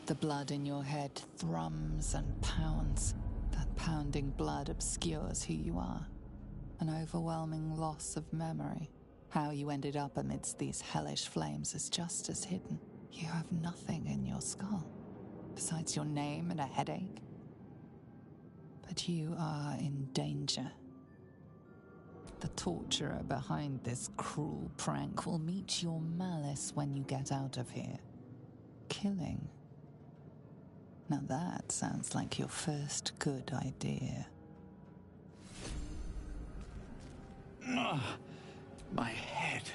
The blood in your head thrums and pounds. That pounding blood obscures who you are. An overwhelming loss of memory. How you ended up amidst these hellish flames is just as hidden. You have nothing in your skull, besides your name and a headache. But you are in danger. The torturer behind this cruel prank will meet your malice when you get out of here. Killing. Now that sounds like your first good idea. My head.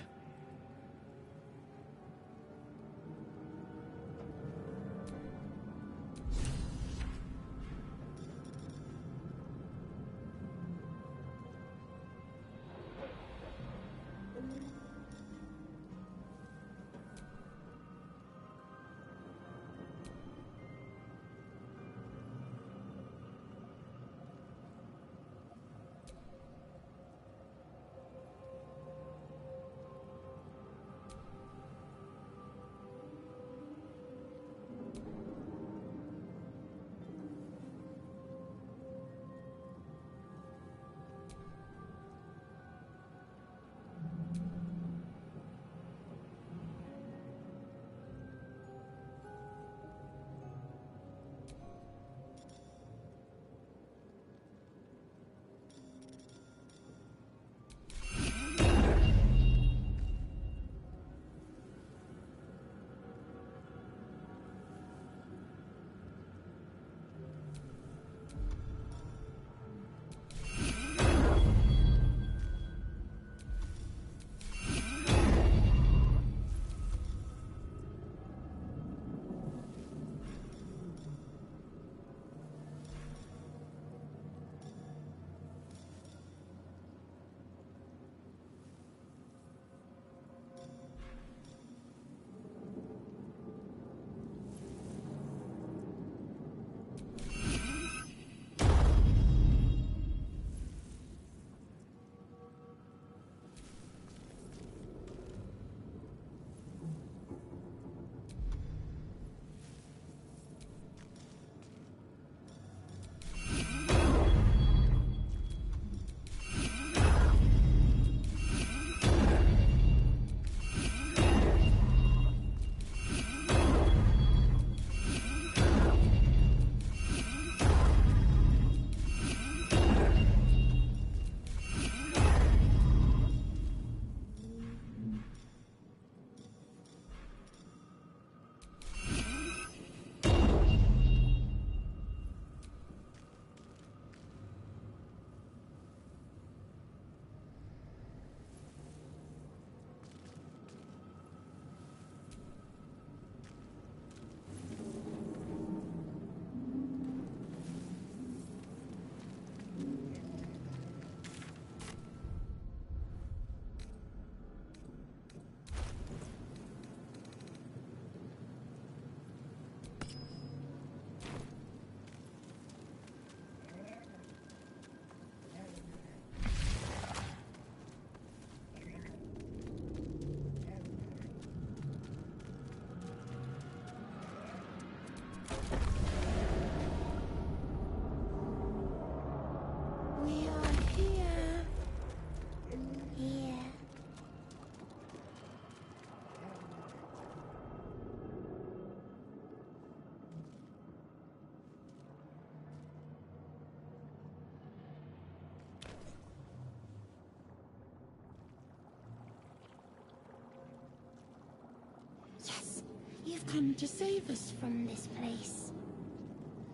Yes, you've come to save us from this place.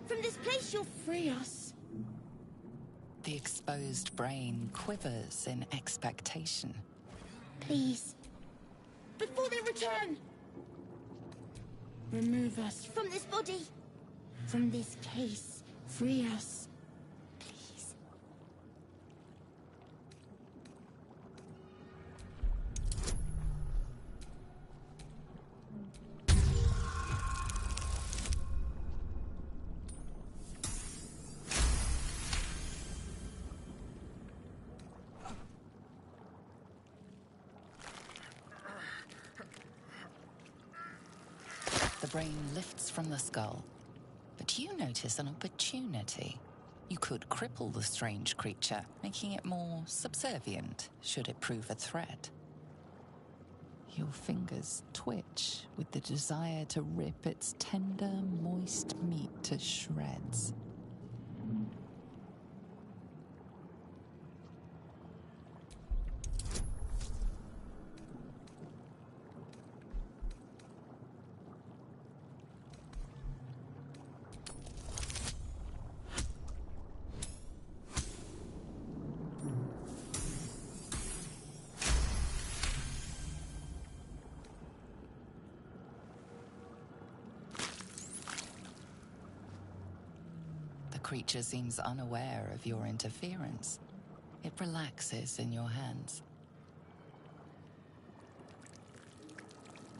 From this place you'll free us. The exposed brain quivers in expectation. Please, before they return, remove us from this body, from this case. Free us, please. The brain lifts from the skull, but you notice an opportunity. You could cripple the strange creature, making it more subservient should it prove a threat. Your fingers twitch with the desire to rip its tender, moist meat to shreds. The creature seems unaware of your interference. It relaxes in your hands.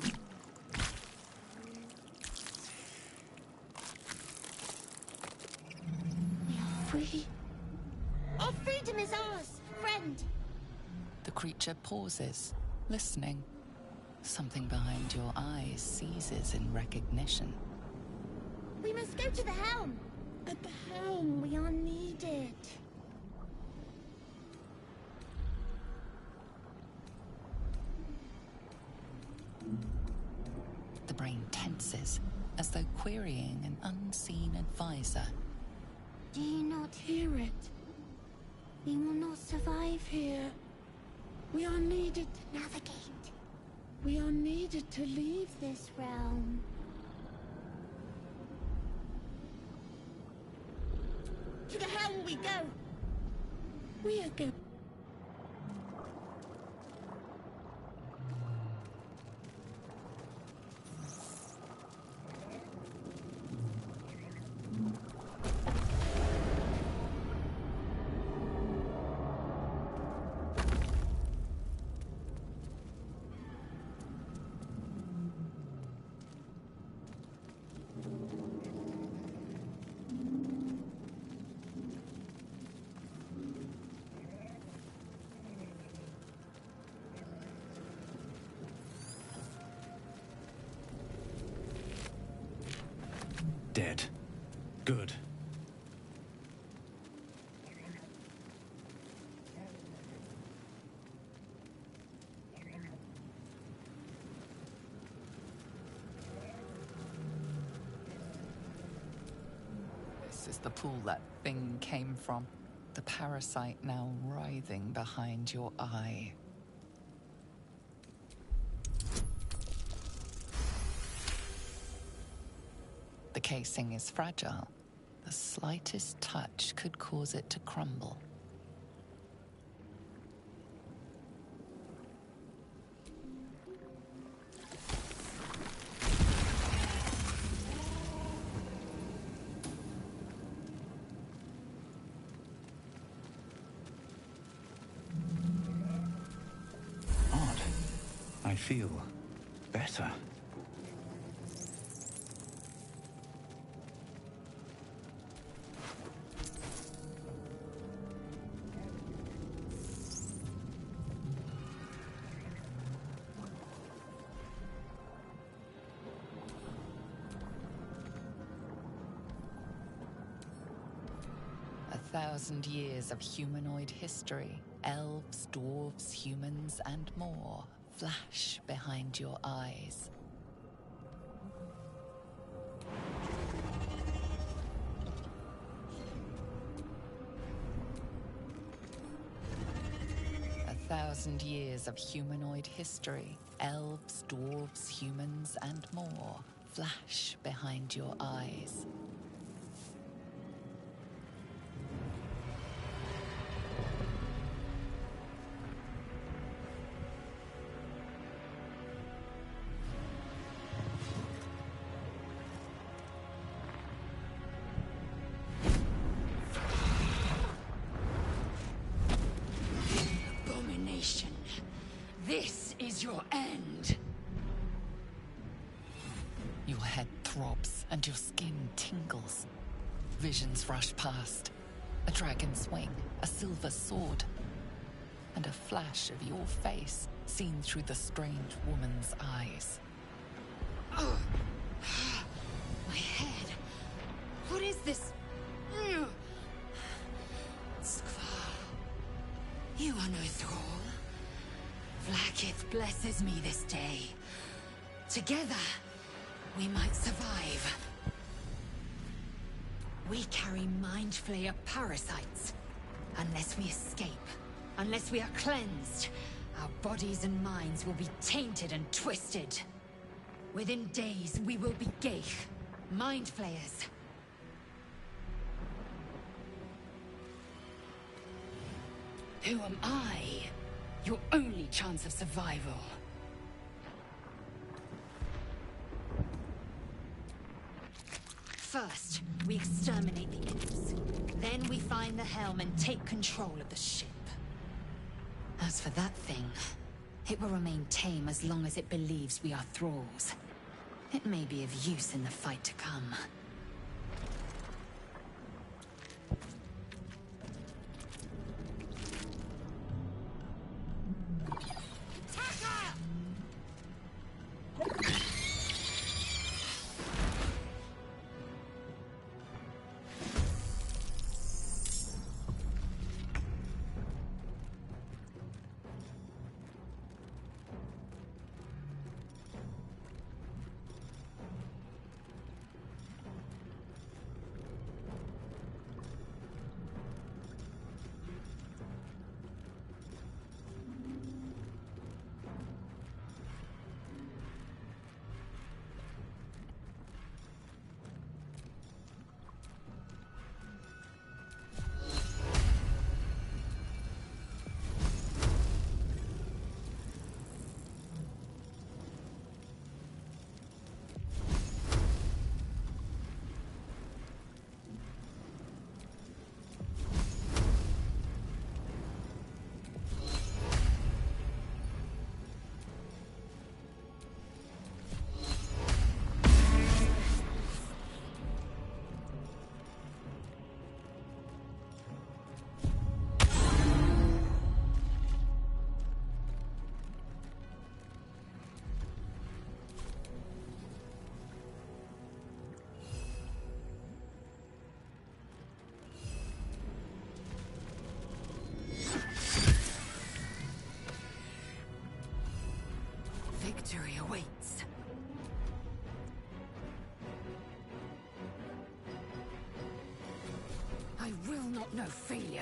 We are free. Our freedom is ours, friend. The creature pauses, listening. Something behind your eyes seizes in recognition. We must go to the helm. At the helm, we are needed. The brain tenses, as though querying an unseen advisor. Do you not hear it? We will not survive here. We are needed to navigate. We are needed to leave this realm. To the helm we go. We are going. Dead. Good. This is the pool that thing came from. The parasite now writhing behind your eye. The casing is fragile. The slightest touch could cause it to crumble. Odd. I feel better. A 1,000 years of humanoid history, elves, dwarves, humans, and more, flash behind your eyes. A 1,000 years of humanoid history, elves, dwarves, humans, and more, flash behind your eyes. This is your end. Your head throbs and your skin tingles. Visions rush past. A dragon's wing, a silver sword, and a flash of your face seen through the strange woman's eyes. blesses me this day. Together, we might survive. We carry Mind Flayer parasites. Unless we escape, unless we are cleansed, our bodies and minds will be tainted and twisted. Within days, we will be Geich, Mind Flayers. Who am I? Your only chance of survival. First, we exterminate the imps. Then we find the helm and take control of the ship. As for that thing, it will remain tame as long as it believes we are thralls. It may be of use in the fight to come. Victory awaits. I will not know failure.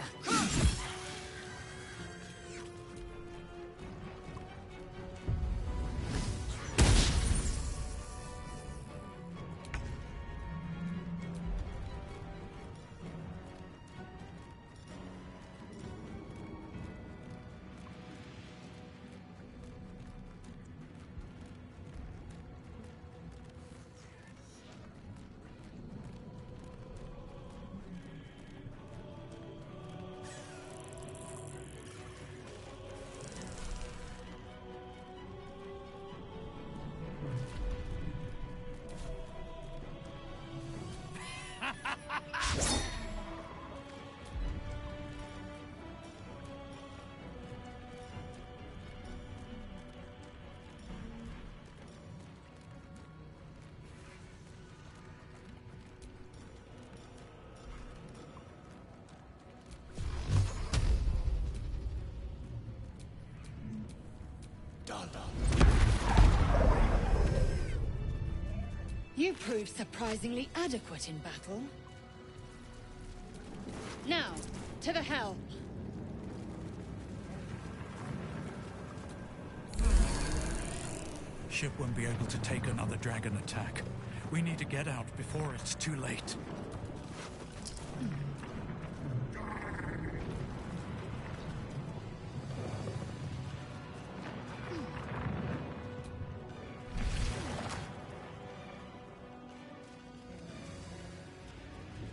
You proved surprisingly adequate in battle. Now, to the helm. Ship won't be able to take another dragon attack. We need to get out before it's too late.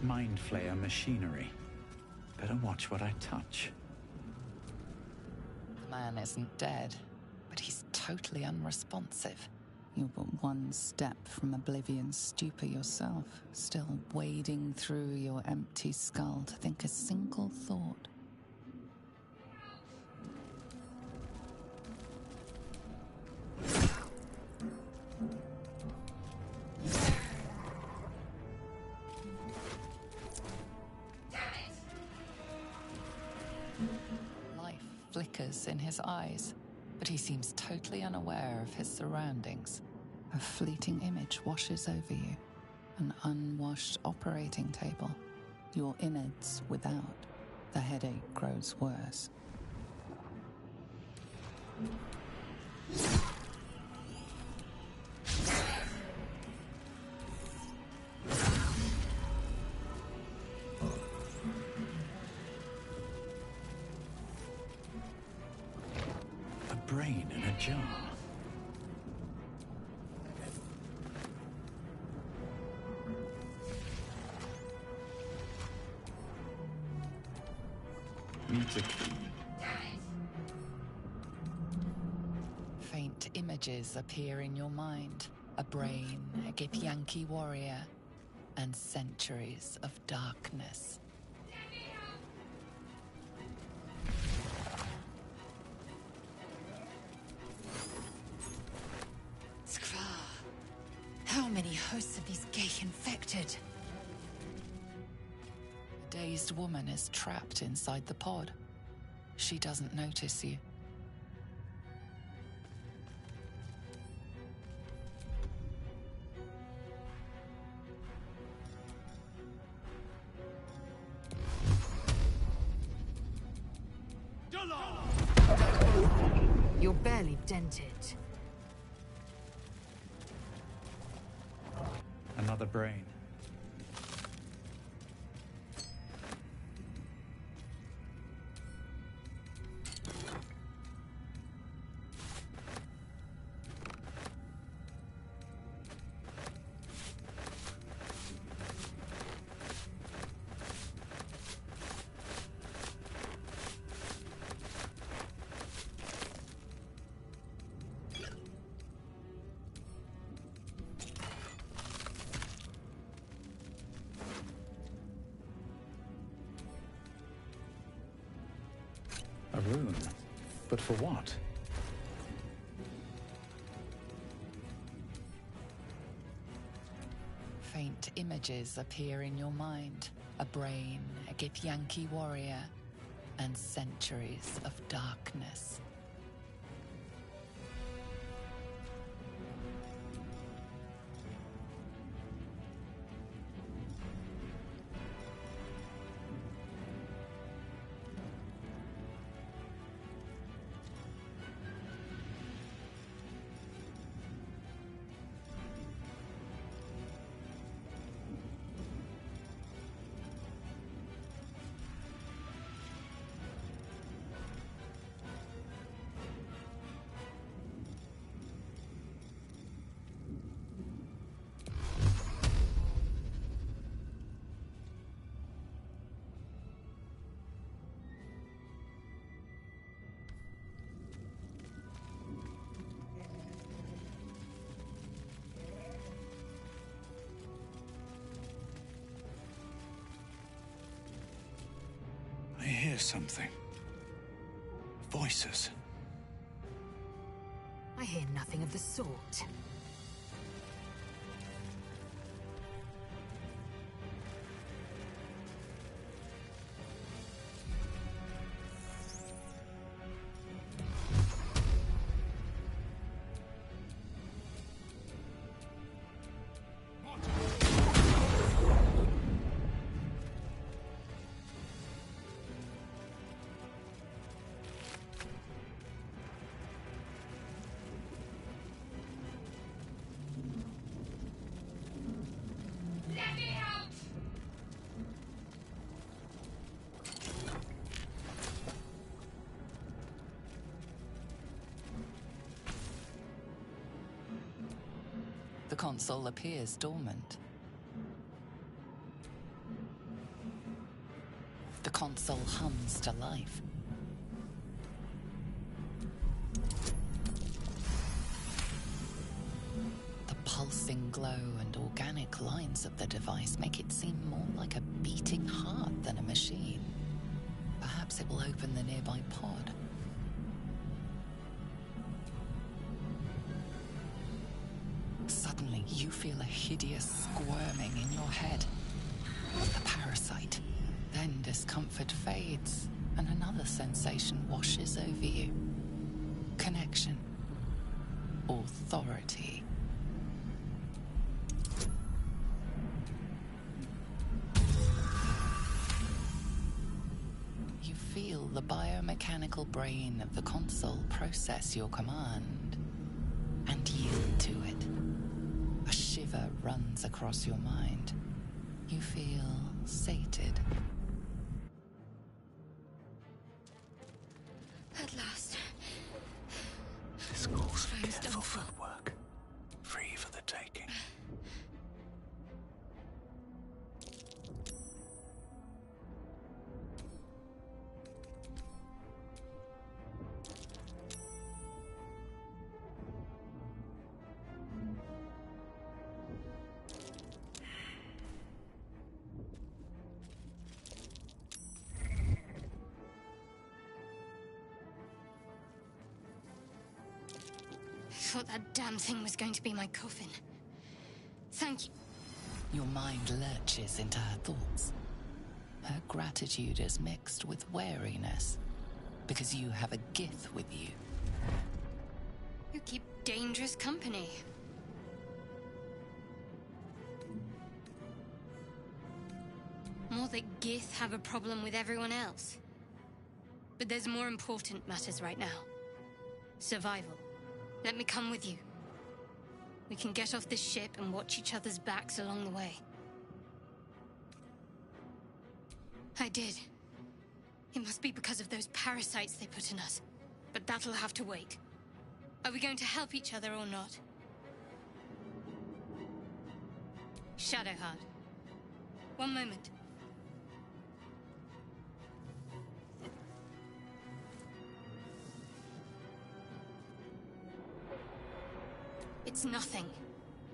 Mind Flayer machinery. Better watch what I touch. The man isn't dead, but he's totally unresponsive. You're but one step from oblivion's stupor yourself, still wading through your empty skull to think a single thought. Life flickers in his eyes, but he seems totally unaware of his surroundings. A fleeting image washes over you. An unwashed operating table. Your innards without. The headache grows worse. A brain in a jar. Needs a key. Faint images appear in your mind. A brain, a Githyanki warrior, and centuries of darkness. Skvar. How many hosts of these gay infected? A dazed woman is trapped inside the pod. She doesn't notice you. You're barely dented. Another brain. A rune. But for what? Faint images appear in your mind. A brain, a Githyanki warrior, and centuries of darkness. I hear something. Voices. I hear nothing of the sort. The console appears dormant. The console hums to life. The pulsing glow and organic lines of the device make it seem more like a beating heart than a machine. Perhaps it will open the nearby pod. Suddenly, you feel a hideous squirming in your head. The parasite. Then discomfort fades, and another sensation washes over you. connection, authority. You feel the biomechanical brain of the console process your command and yield to it. A shiver runs across your mind. You feel sated. At last. This calls for Time's careful done for. footwork. Free for the taking. I thought that damn thing was going to be my coffin. Thank you. Your mind lurches into her thoughts. Her gratitude is mixed with wariness, because you have a Gith with you. You keep dangerous company. More that Gith have a problem with everyone else. But there's more important matters right now. Survival. Let me come with you. We can get off this ship and watch each other's backs along the way. I did. It must be because of those parasites they put in us. But that'll have to wait. Are we going to help each other or not? Shadowheart. One moment. It's nothing.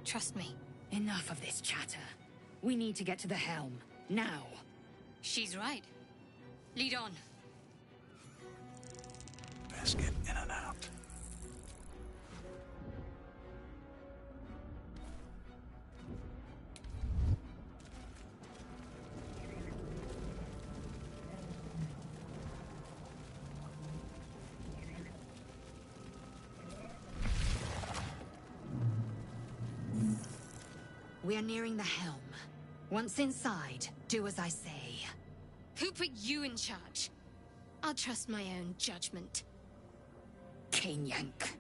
Trust me. Enough of this chatter. We need to get to the helm. Now. She's right. Lead on. Best get in and out. We are nearing the helm. Once inside, do as I say. Who put you in charge? I'll trust my own judgment. Yank.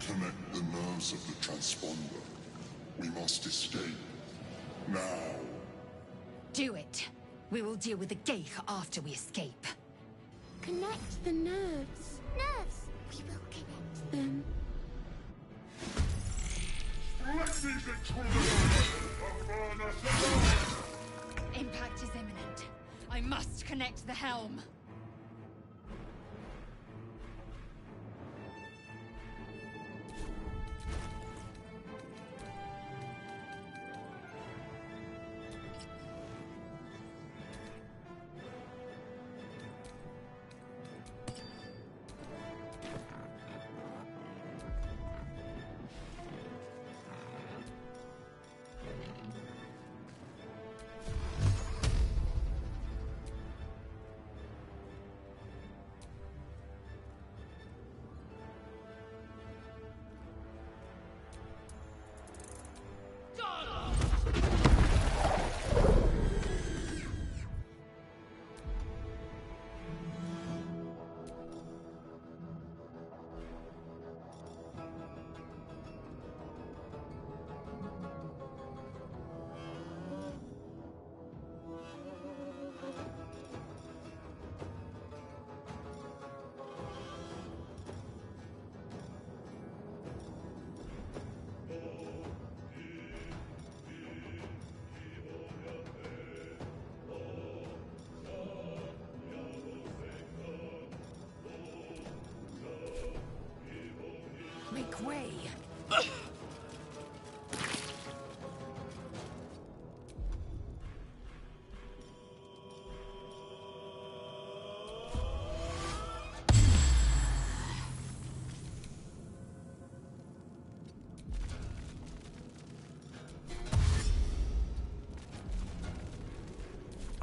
Connect the nerves of the transponder. We must escape. Now. Do it. We will deal with the Geich after we escape. Connect the nerves. Nerves! We will connect them. Let these intruders burn us alive! Impact is imminent. I must connect the helm.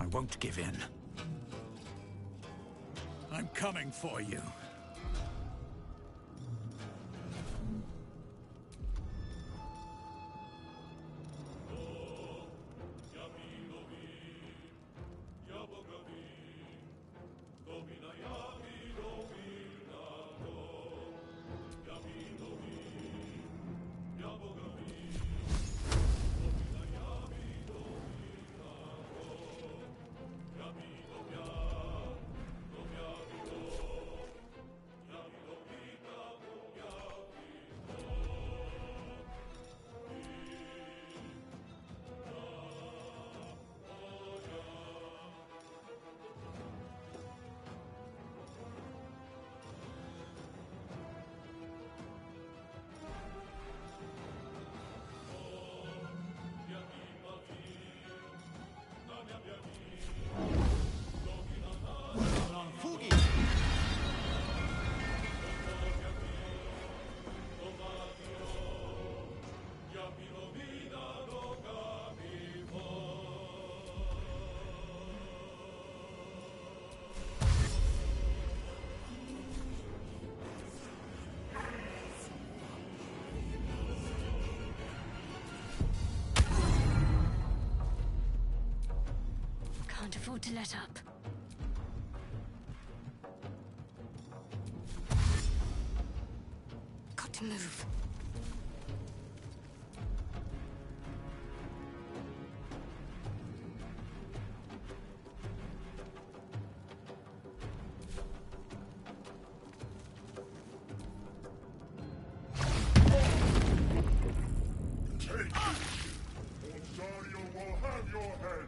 I won't give in. I'm coming for you. Can't afford to let up. Got to move. Take it! Or Dario will have your head!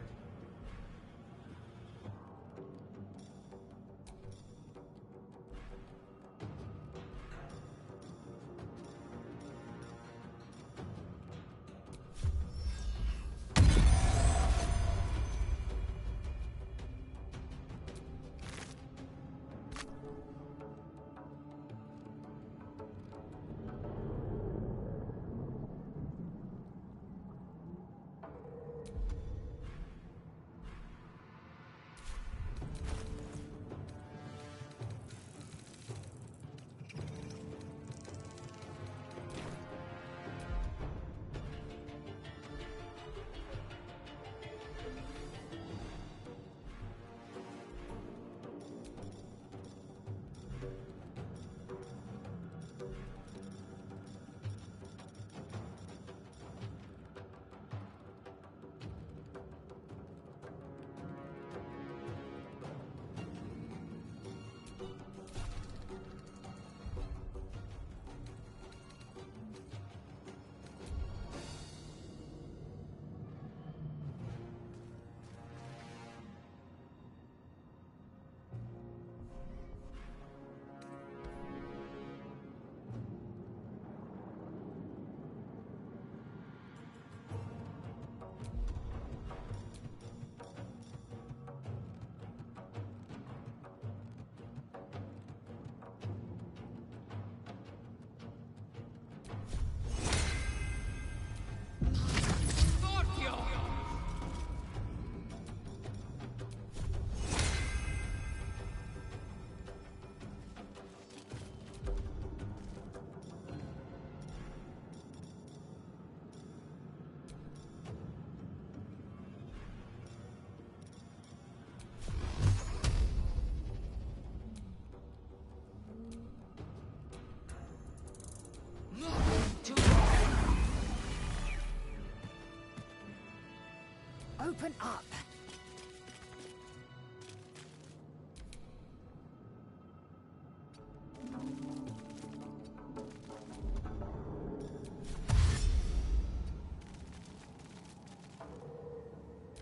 Open up!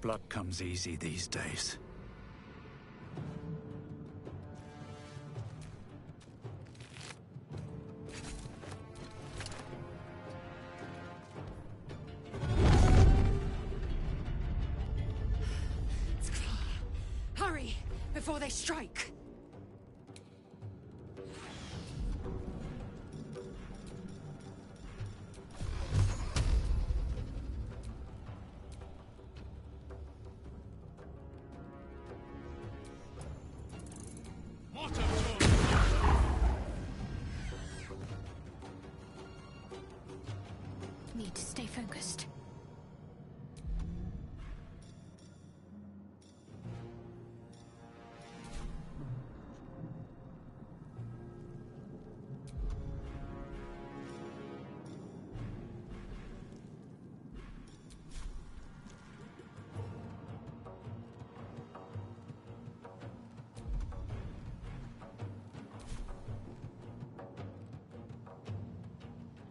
Blood comes easy these days. Hurry, before they strike! Need to stay focused.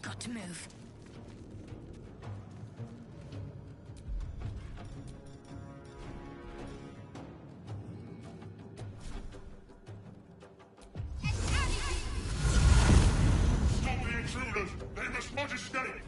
Got to move. Stop the intruders! They must not escape!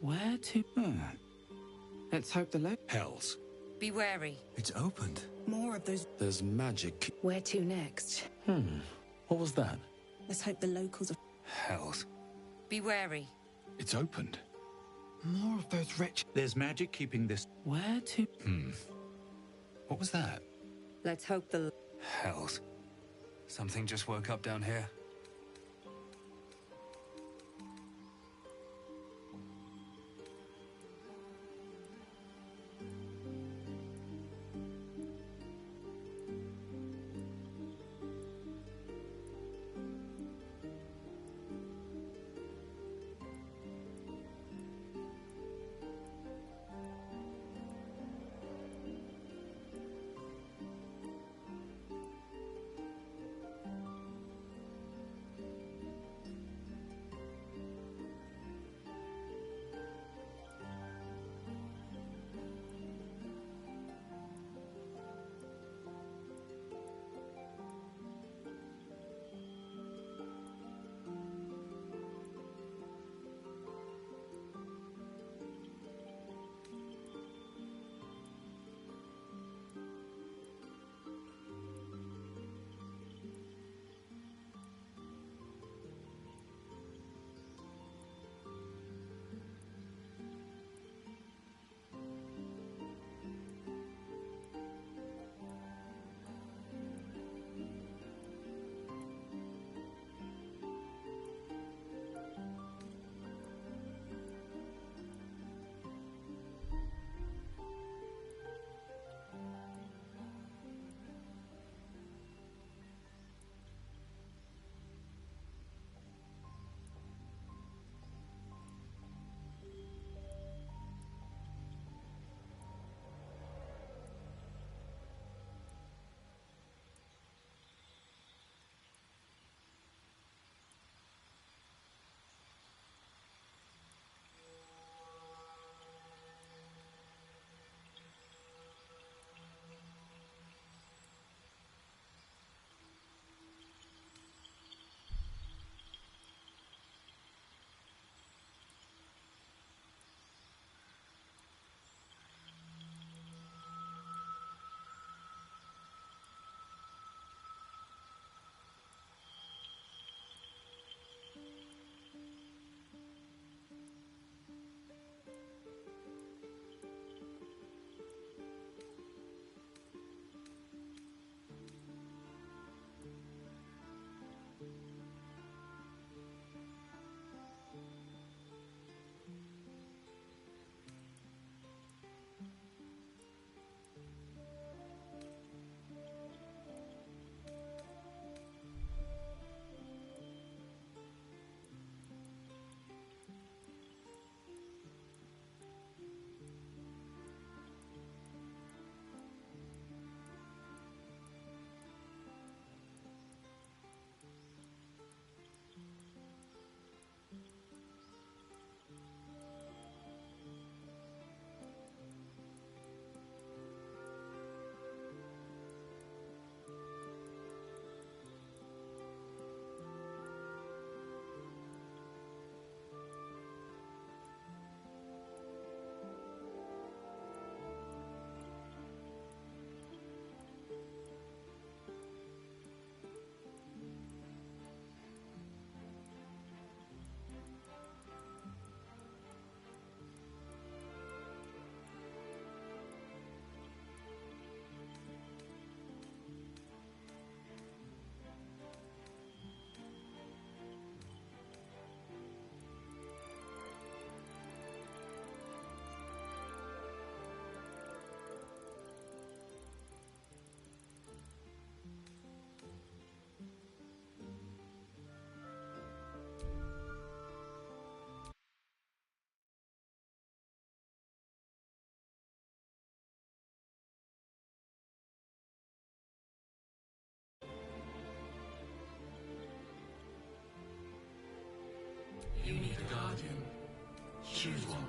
Where to? Let's hope the Hells. Be wary. It's opened. More of those. There's magic. Where to next? What was that? Let's hope the locals are. Hells. Be wary. It's opened. More of those wretched. There's magic keeping this. Where to? What was that? Let's hope the. Hells. Something just woke up down here. You need a guardian. Choose one.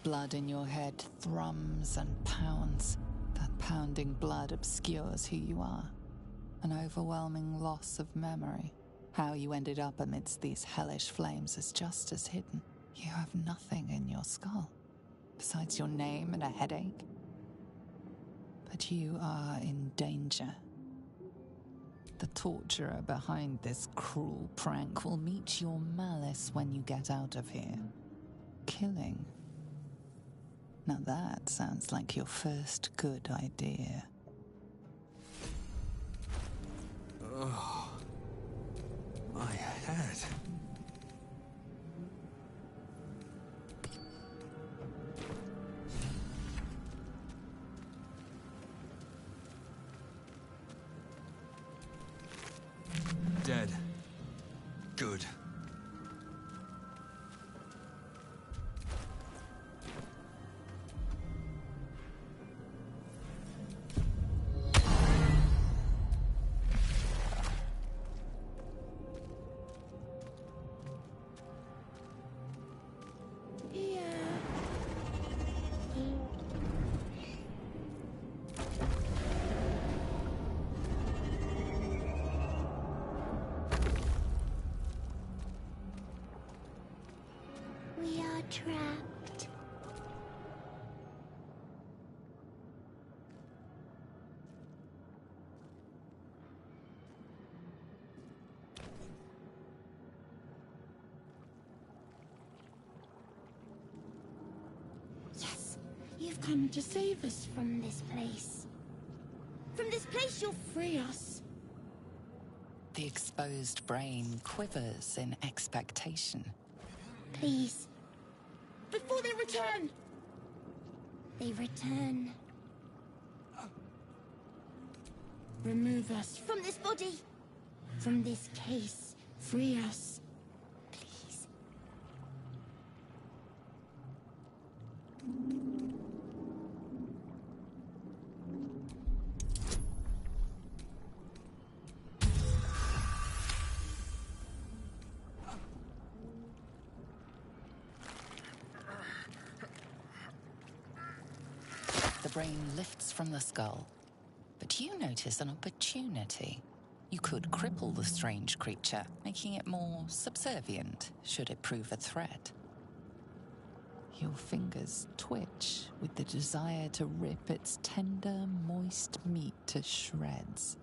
blood in your head thrums and pounds. That pounding blood obscures who you are. An overwhelming loss of memory. How you ended up amidst these hellish flames is just as hidden. You have nothing in your skull, besides your name and a headache. But you are in danger. The torturer behind this cruel prank will meet your malice when you get out of here. Killing. Now that sounds like your first good idea. Oh, my head. Dead. Good. We are trapped. Yes, you've come to save us from this place. From this place, you'll free us. The exposed brain quivers in expectation. Please. Before they return! They return. Remove us from this body. From this case. Free us. Please. The brain lifts from the skull, but you notice an opportunity. You could cripple the strange creature, making it more subservient should it prove a threat. Your fingers twitch with the desire to rip its tender, moist meat to shreds.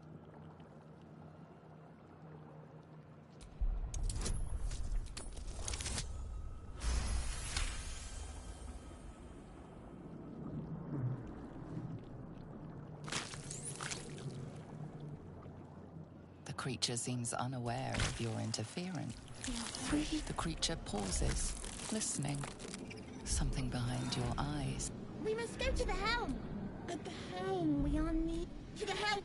The creature seems unaware of your interference. The creature pauses, listening. Something behind your eyes. We must go to the helm. At the helm, we are near. To the helm.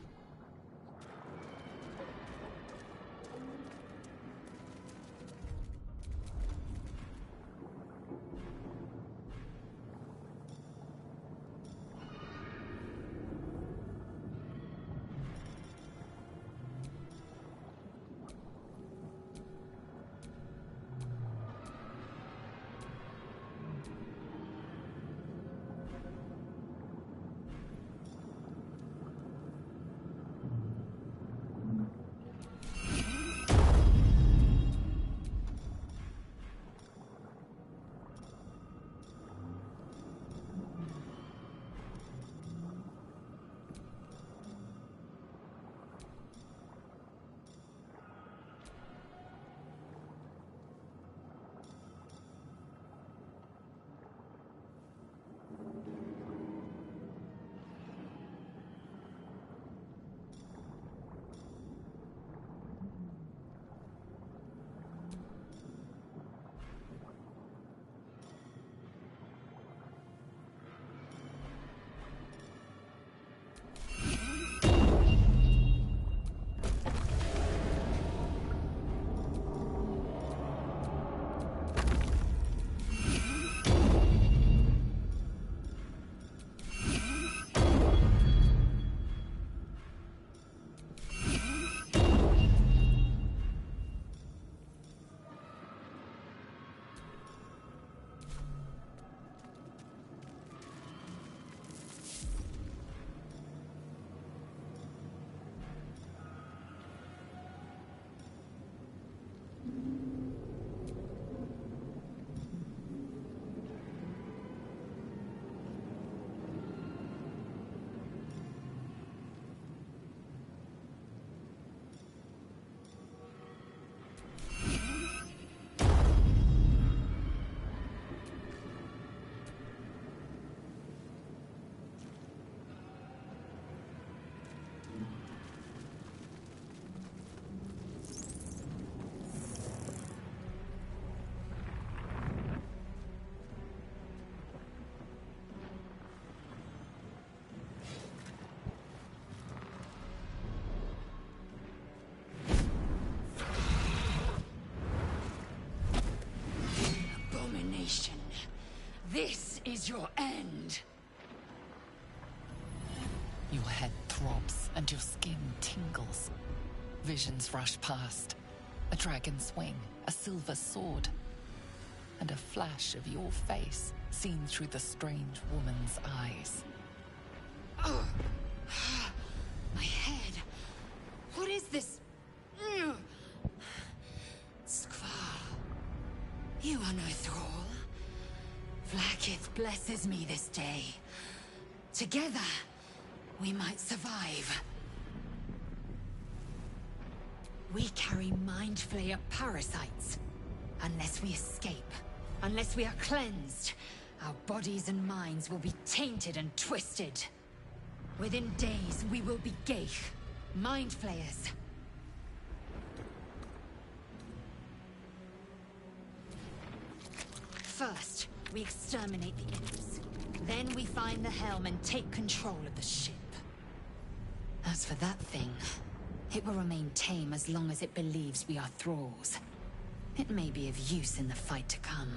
This is your end. Your head throbs and your skin tingles. Visions rush past. A dragon's wing, a silver sword, and a flash of your face seen through the strange woman's eyes. Oh. My head. What is this? Skvar. You are no thrall. Vlaakith blesses me this day. Together, we might survive. We carry Mind Flayer parasites. Unless we escape, unless we are cleansed, our bodies and minds will be tainted and twisted. Within days, we will be Geich, Mind Flayers. First, we exterminate the imps. Then we find the helm and take control of the ship. As for that thing, it will remain tame as long as it believes we are thralls. It may be of use in the fight to come.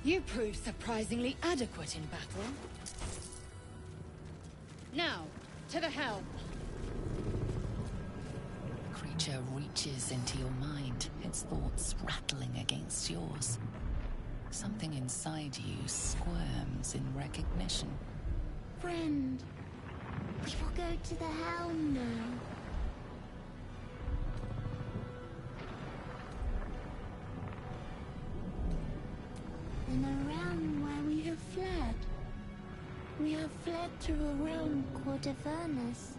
You proved surprisingly adequate in battle. Now, to the helm. The creature reaches into your mind, its thoughts rattling against yours. Something inside you squirms in recognition. Friend, we will go to the helm now. In a realm where we have fled. We have fled to a realm called Avernus,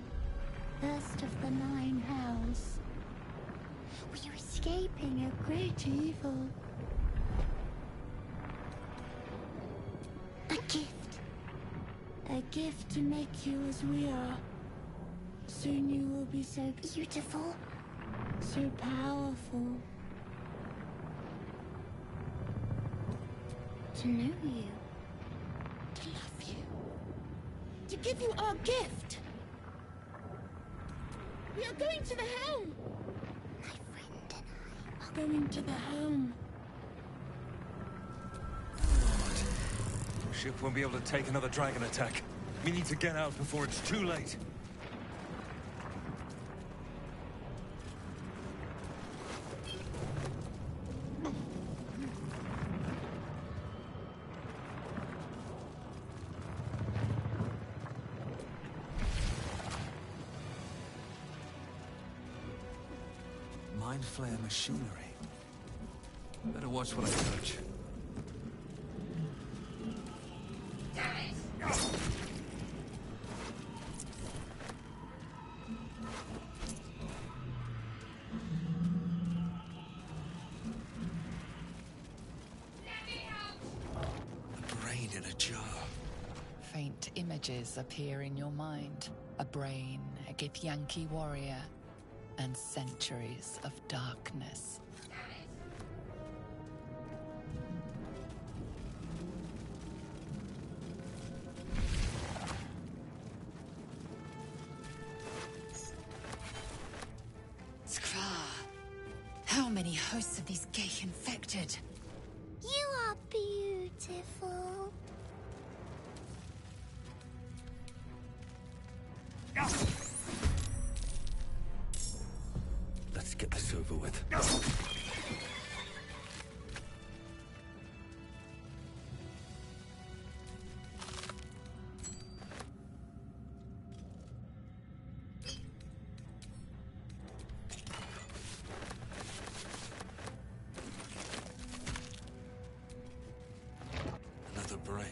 first of the 9 hells. We are escaping a great evil. A gift. A gift to make you as we are. Soon you will be so beautiful, so powerful. To know you. To love you. To give you our gift. We are going to the helm. My friend and I are going to the helm. Ship won't be able to take another dragon attack. We need to get out before it's too late. Mind Flayer machinery. Better watch what I touch. A brain in a jar. Faint images appear in your mind. A brain, a Githyanki warrior, and centuries of darkness. Skvar. How many hosts of these Geich infected? You are beautiful. Let's get this over with. Another brain.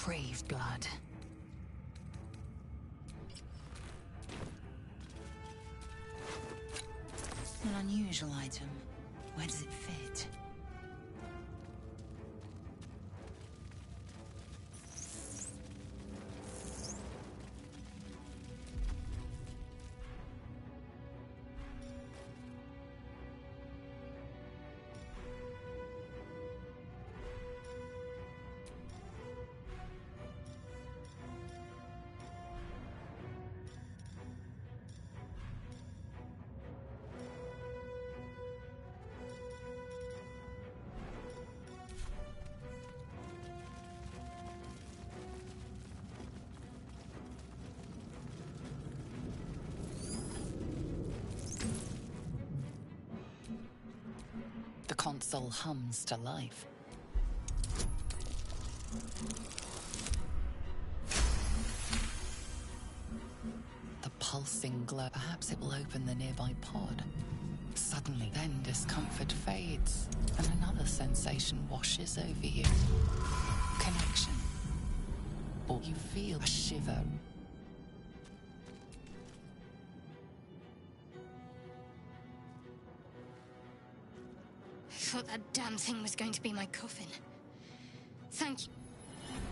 depraved blood. An unusual item. Where does it fit? The console hums to life. The pulsing glow. Perhaps it will open the nearby pod. Suddenly, then discomfort fades, and another sensation washes over you. Connection. Or you feel a shiver. I thought that damn thing was going to be my coffin. Thank you.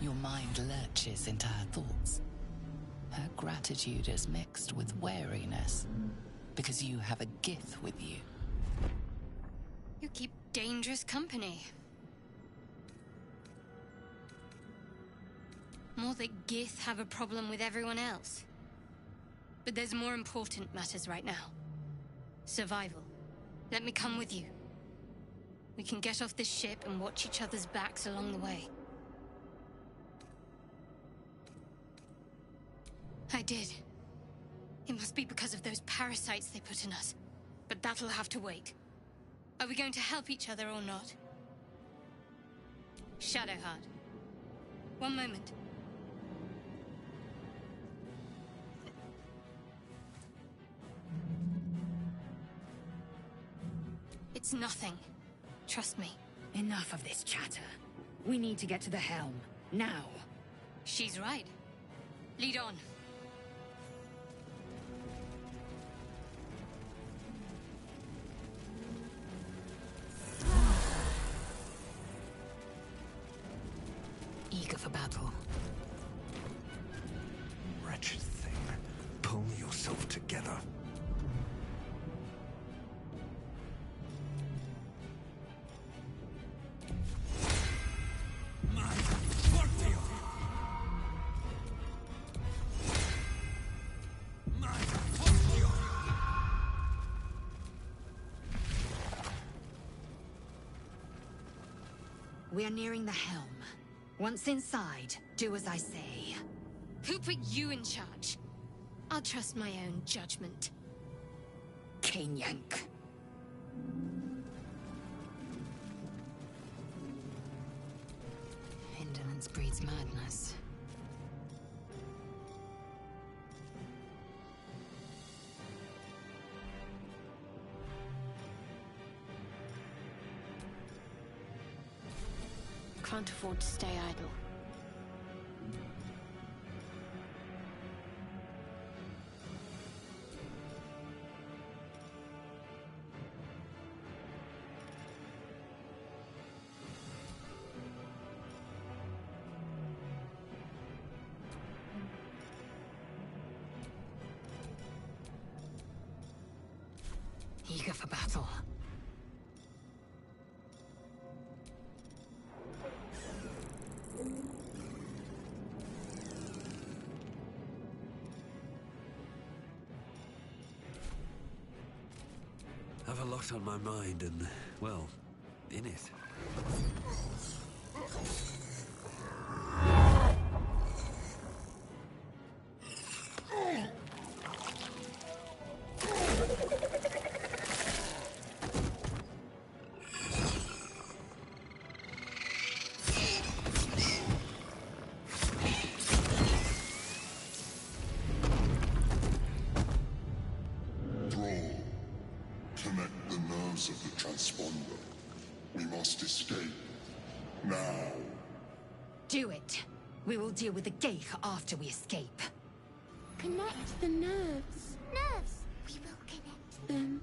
Your mind lurches into her thoughts. Her gratitude is mixed with wariness, because you have a Gith with you. You keep dangerous company. More that Gith have a problem with everyone else. But there's more important matters right now. Survival. Let me come with you. We can get off this ship and watch each other's backs along the way. I did. It must be because of those parasites they put in us. But that'll have to wait. Are we going to help each other or not? Shadowheart. One moment. It's nothing. Trust me. Enough of this chatter. We need to get to the helm. Now. She's right. Lead on. Eager for battle. Wretched thing. Pull yourself together. We are nearing the helm. Once inside, do as I say. Who put you in charge? I'll trust my own judgment. Cane yank. Indolence breeds madness. Can't afford to stay idle. Eager for battle. Have a lot on my mind and, well, in it. Durgle, connect the nerves of the transponder. We must escape. Now. Do it. We will deal with the Geich after we escape. Connect the nerves. Nerves! We will connect them.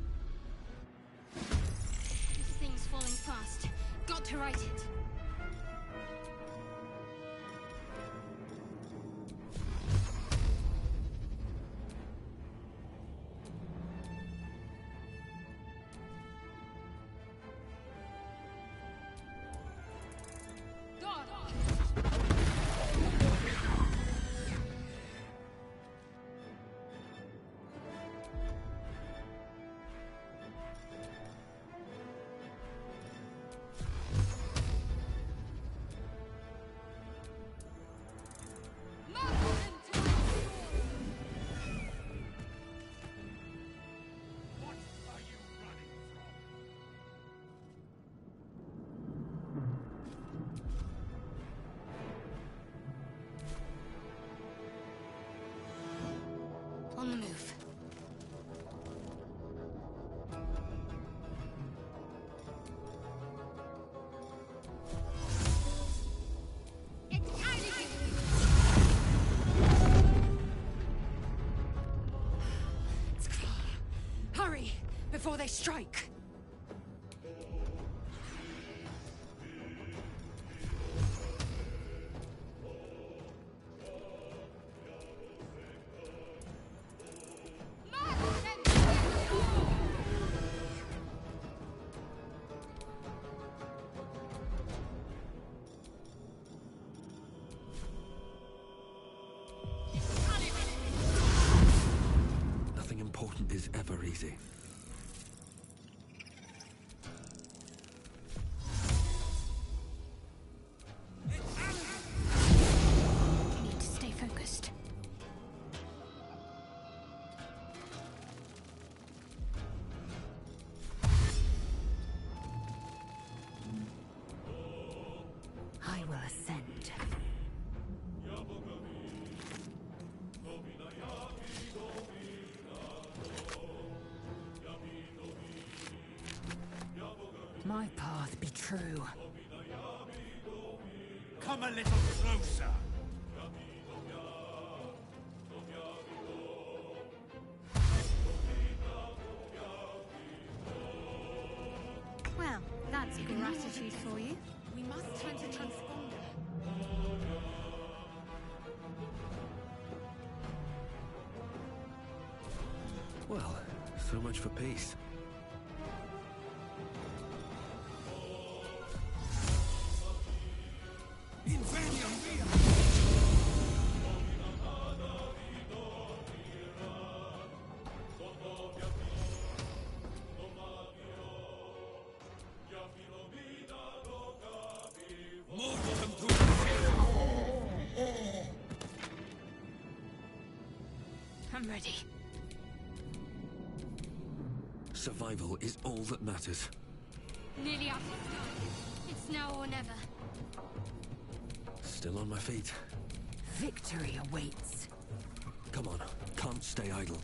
This thing's falling fast. Got to right it. On the move. Hurry, before they strike! Nothing important is ever easy. You need to stay focused. I will ascend. My path be true. Come a little closer. Well, that's gratitude for you. We must turn to transponder. Well, so much for peace. I'm ready. Survival is all that matters. Nearly out of time. It's now or never. Still on my feet. Victory awaits. Come on, can't stay idle.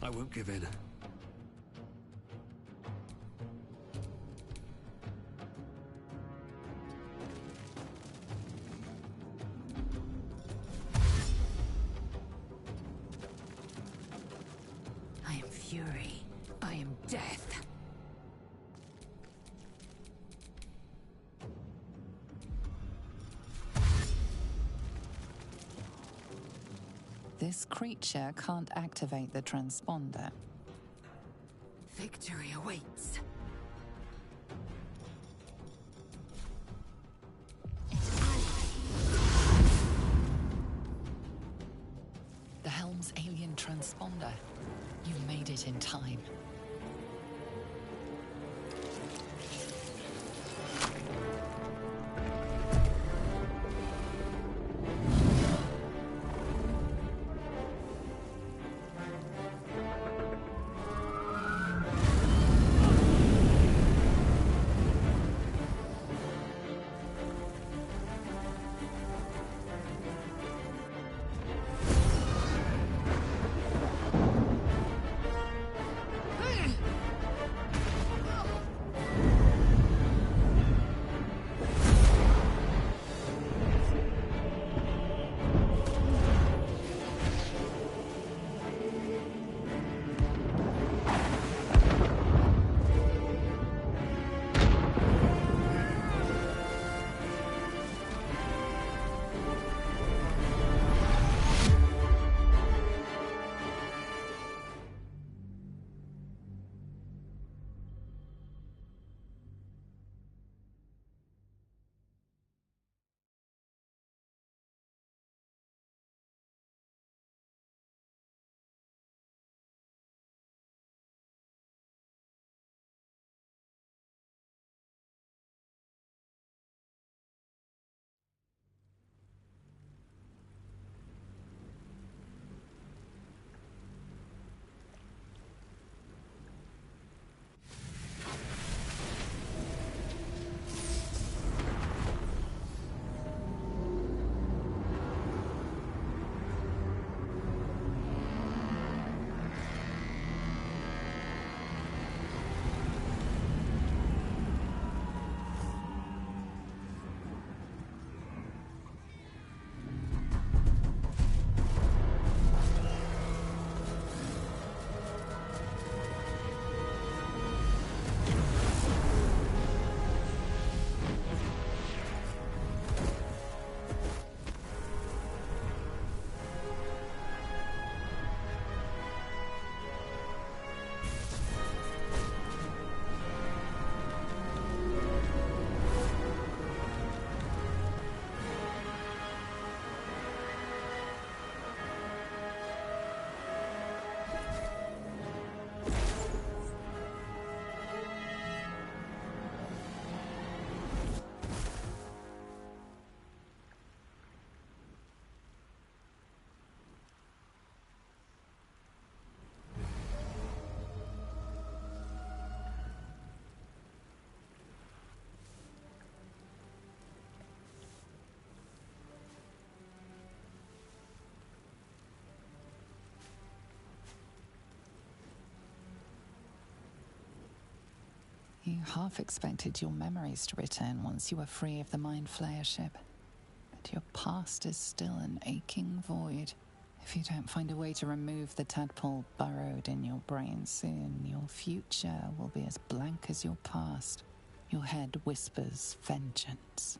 I won't give in. I am fury. I am death. This creature can't activate the transponder. Victory awaits. The helm's alien transponder. You made it in time. You half expected your memories to return once you were free of the Mind Flayer ship. But your past is still an aching void. If you don't find a way to remove the tadpole burrowed in your brain soon, your future will be as blank as your past. Your head whispers vengeance.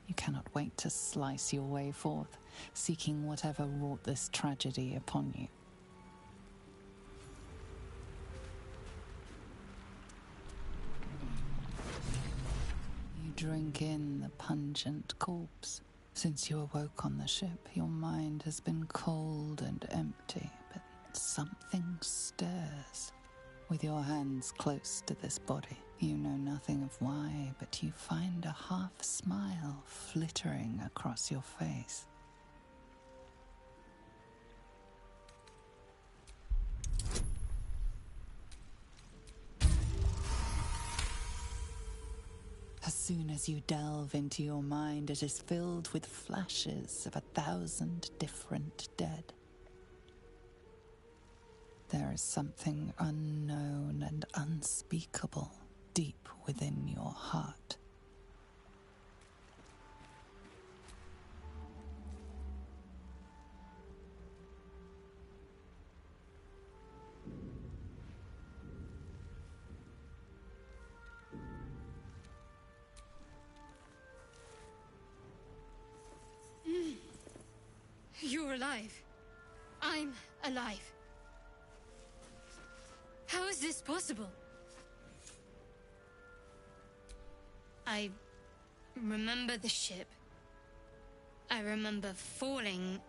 You cannot wait to slice your way forth, seeking whatever wrought this tragedy upon you. You drink in the pungent corpse. Since you awoke on the ship, your mind has been cold and empty, but something stirs. With your hands close to this body, you know nothing of why, but you find a half smile flittering across your face. As soon as you delve into your mind, it is filled with flashes of 1,000 different dead. There is something unknown and unspeakable deep within your heart. You're alive. I'm alive. How is this possible? I remember the ship. I remember falling.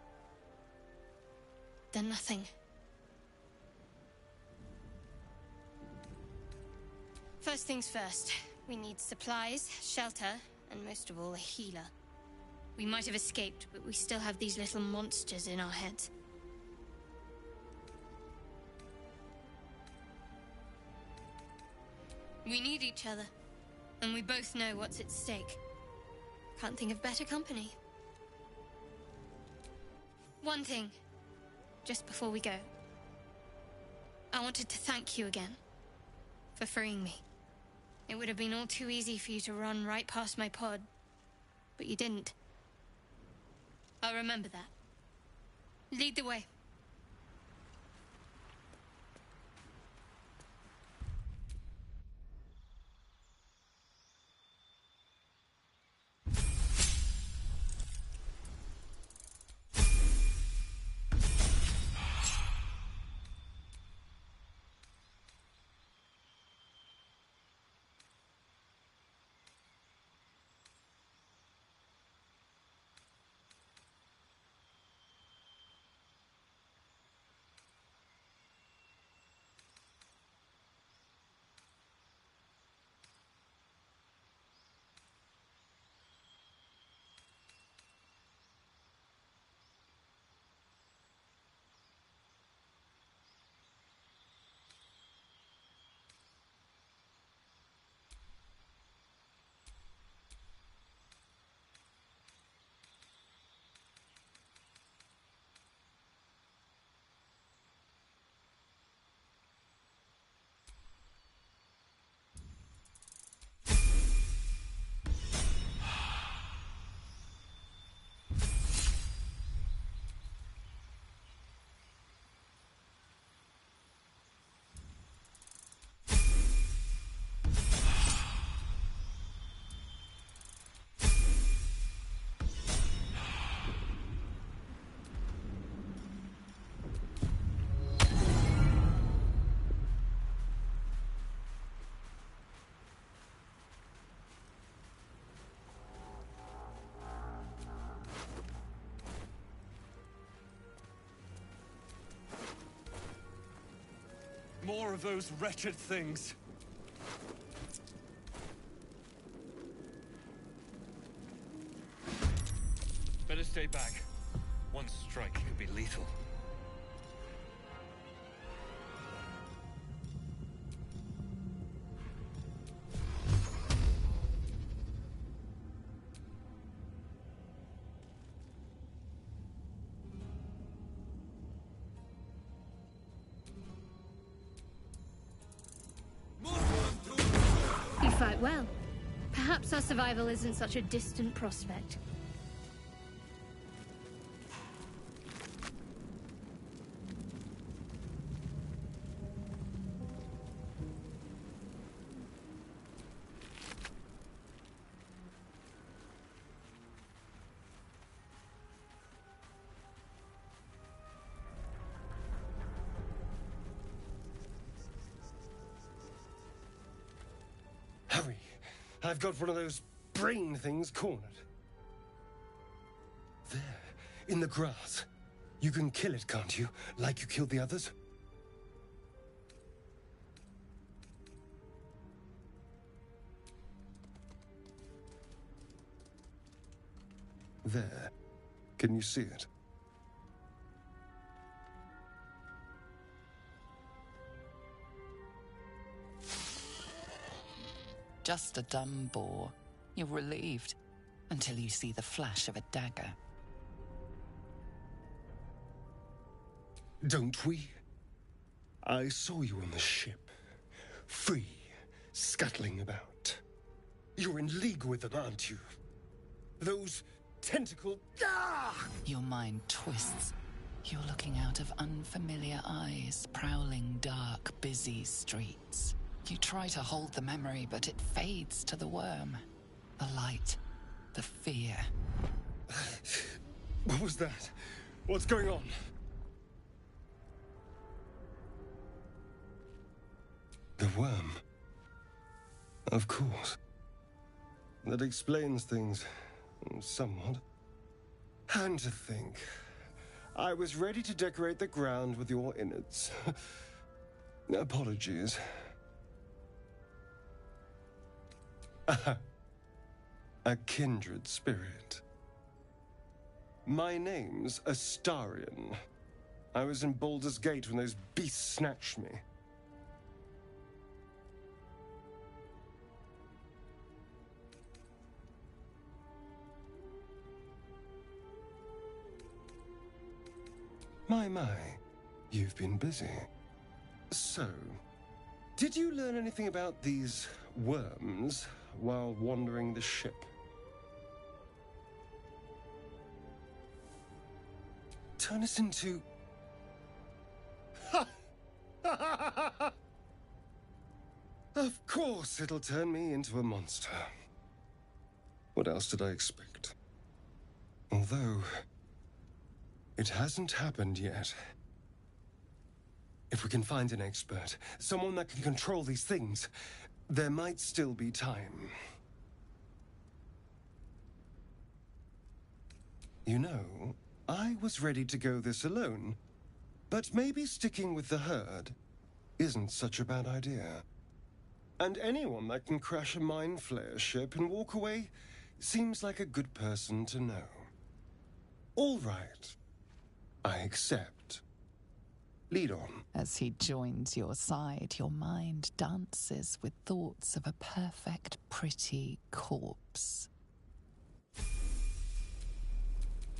Then nothing. First things first. We need supplies, shelter, and most of all, a healer. We might have escaped, but we still have these little monsters in our heads. We need each other, and we both know what's at stake. Can't think of better company. One thing, just before we go. I wanted to thank you again for freeing me. It would have been all too easy for you to run right past my pod, but you didn't. I'll remember that. Lead the way. More of those wretched things. Better stay back. One strike could be lethal. fight well. Perhaps our survival isn't such a distant prospect. Hurry! I've got one of those brain things cornered. There, in the grass. You can kill it, can't you? Like you killed the others? There. Can you see it? Just a dumb boar. You're relieved until you see the flash of a dagger. Don't we? I saw you on the ship. Free, scuttling about. You're in league with them, aren't you? Those tentacle... Ah! Your mind twists. You're looking out of unfamiliar eyes, prowling dark, busy streets. You try to hold the memory, but it fades to the worm. The light, the fear. What was that? What's going on? The worm. Of course. That explains things. Somewhat. And to think, I was ready to decorate the ground with your innards. Apologies. A kindred spirit. My name's Astarion. I was in Baldur's Gate when those beasts snatched me. My, you've been busy. So, did you learn anything about these worms while wandering the ship? Turn us into... Of course it'll turn me into a monster. What else did I expect? Although... it hasn't happened yet. If we can find an expert, someone that can control these things, there might still be time. You know, I was ready to go this alone, but maybe sticking with the herd isn't such a bad idea. And anyone that can crash a mind flayer ship and walk away seems like a good person to know. All right. I accept. Lead on. As he joins your side, your mind dances with thoughts of a perfect, pretty corpse.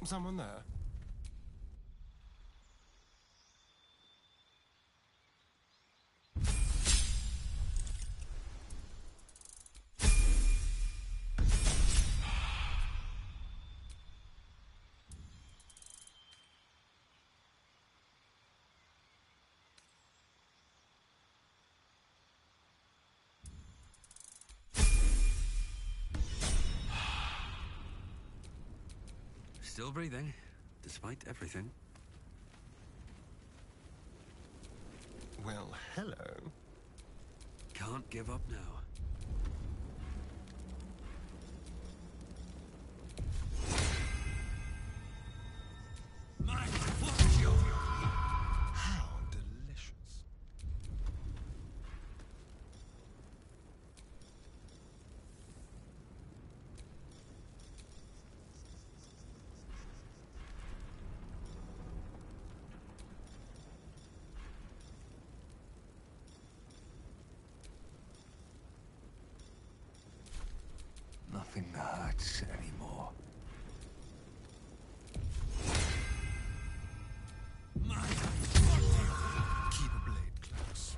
Someone there? Still breathing, despite everything. Well, hello. Can't give up now. How delicious. Nothing hurts anymore. Keep a blade close.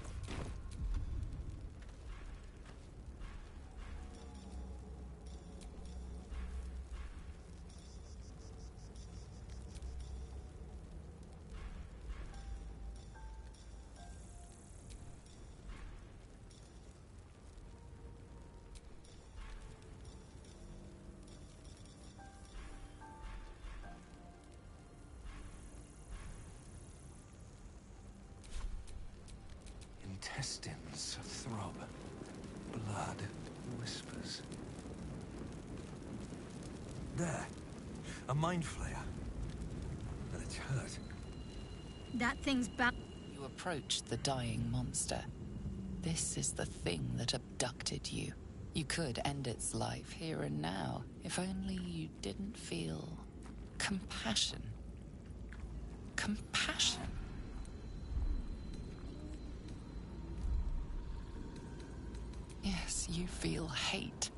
There. A mind flayer. But it's hurt. That thing's bound. You approach the dying monster. This is the thing that abducted you. You could end its life here and now, if only you didn't feel compassion. Compassion. Yes, you feel hate,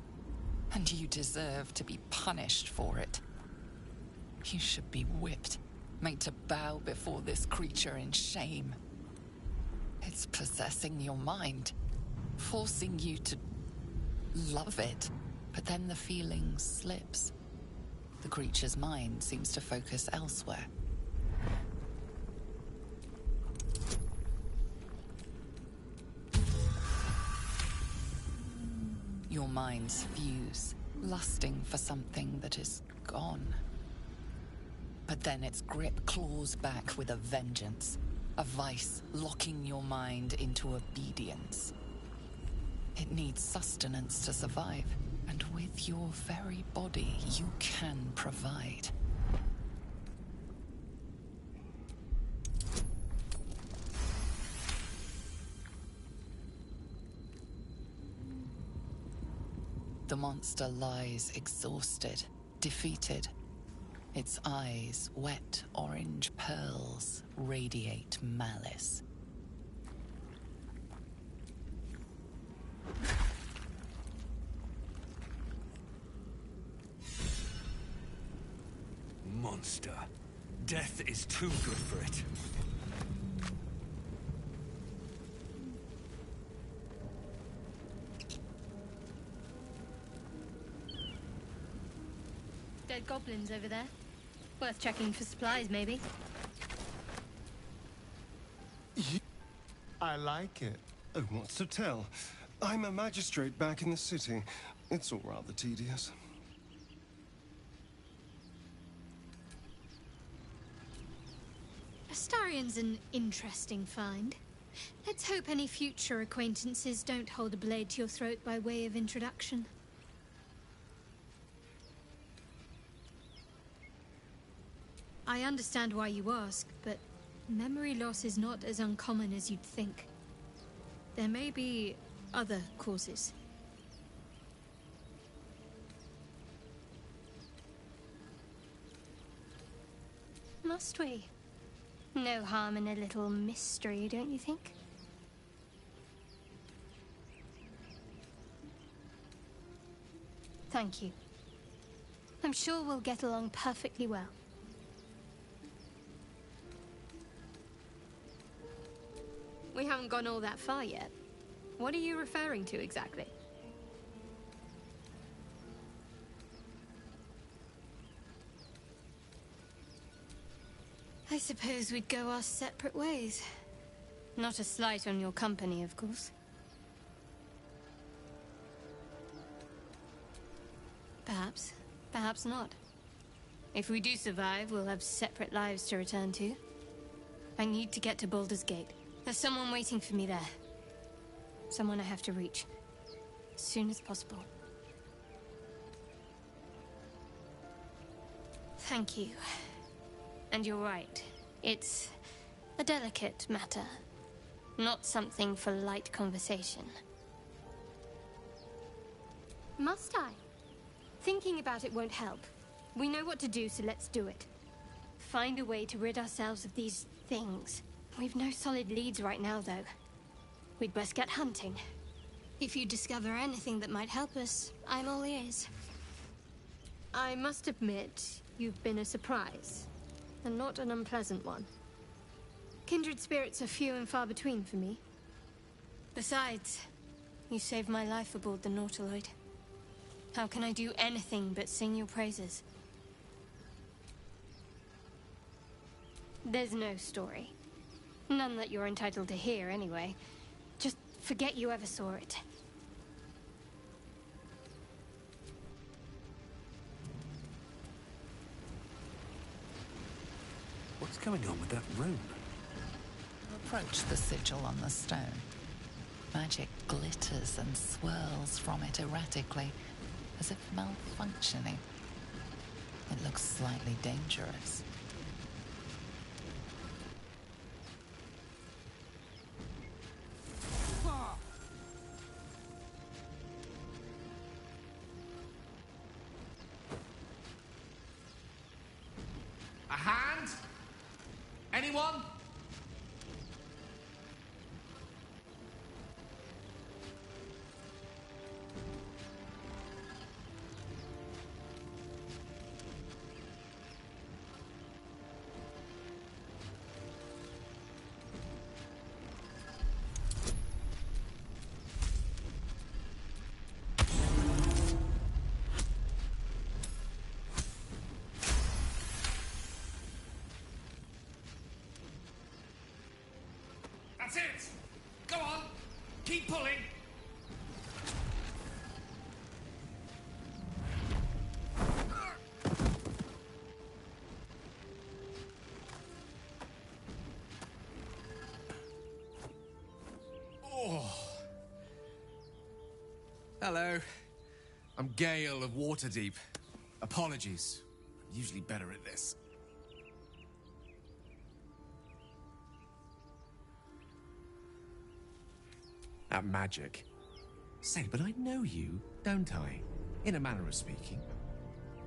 and you deserve to be punished for it. You should be whipped, made to bow before this creature in shame. It's possessing your mind, forcing you to love it, but then the feeling slips. The creature's mind seems to focus elsewhere. Your minds fuse, lusting for something that is gone. But then its grip claws back with a vengeance, a vice locking your mind into obedience. It needs sustenance to survive, and with your very body, you can provide. The monster lies exhausted, defeated. Its eyes, wet orange pearls, radiate malice. Monster. Death is too good for it. Dead goblins over there. Worth checking for supplies, maybe. I like it. Oh, what's to tell? I'm a magistrate back in the city. It's all rather tedious. Astarion's an interesting find. Let's hope any future acquaintances don't hold a blade to your throat by way of introduction. I understand why you ask, but memory loss is not as uncommon as you'd think. There may be other causes. Must we? No harm in a little mystery, don't you think? Thank you. I'm sure we'll get along perfectly well. We haven't gone all that far yet. What are you referring to exactly? I suppose we'd go our separate ways. Not a slight on your company, of course. Perhaps. Perhaps not. If we do survive, we'll have separate lives to return to. I need to get to Baldur's Gate. There's someone waiting for me there. Someone I have to reach. As soon as possible. Thank you. And you're right. It's a delicate matter. Not something for light conversation. Must I? Thinking about it won't help. We know what to do, so let's do it. Find a way to rid ourselves of these things. We've no solid leads right now, though. We'd best get hunting. If you discover anything that might help us, I'm all ears. I must admit, you've been a surprise. And not an unpleasant one. Kindred spirits are few and far between for me. Besides, you saved my life aboard the Nautiloid. How can I do anything but sing your praises? There's no story. None that you're entitled to hear, anyway. Just forget you ever saw it. What's going on with that rune? Approach the sigil on the stone. Magic glitters and swirls from it erratically, as if malfunctioning. It looks slightly dangerous. A hand? Anyone? That's it! Go on! Keep pulling! Oh. Hello. I'm Gale of Waterdeep. Apologies. I'm usually better at this. At magic. Say, but I know you, don't I? In a manner of speaking.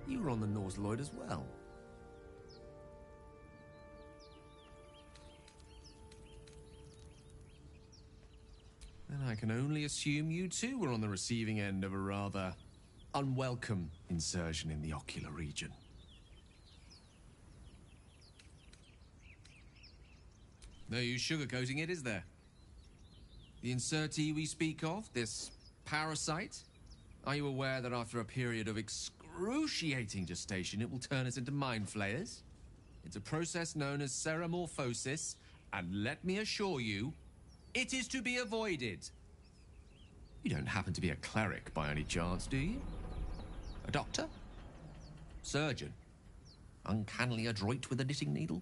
You were on the Norse Lloyd as well. Then I can only assume you too were on the receiving end of a rather unwelcome insertion in the ocular region. No use sugarcoating it, is there? The insertee we speak of, this parasite, are you aware that after a period of excruciating gestation, it will turn us into mind flayers? It's a process known as ceramorphosis, and let me assure you, it is to be avoided. You don't happen to be a cleric by any chance, do you? A doctor? Surgeon? Uncannily adroit with a knitting needle?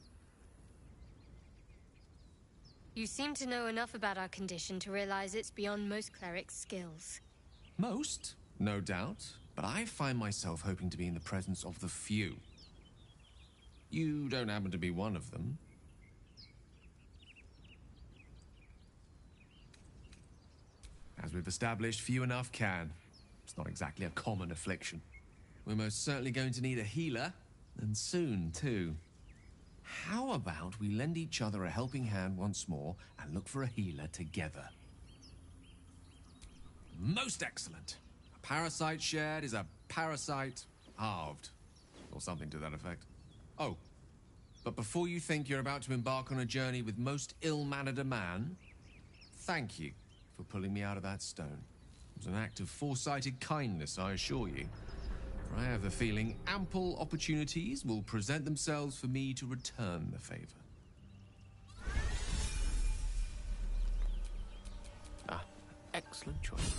You seem to know enough about our condition to realize it's beyond most clerics' skills. Most, no doubt, but I find myself hoping to be in the presence of the few. You don't happen to be one of them. As we've established, few enough can. It's not exactly a common affliction. We're most certainly going to need a healer, and soon, too. How about we lend each other a helping hand once more and look for a healer together? Most excellent. A parasite shared is a parasite halved, or something to that effect. Oh, but before you think you're about to embark on a journey with most ill-mannered a man, thank you for pulling me out of that stone. It was an act of foresighted kindness, I assure you. For I have the feeling ample opportunities will present themselves for me to return the favor. Ah, excellent choice.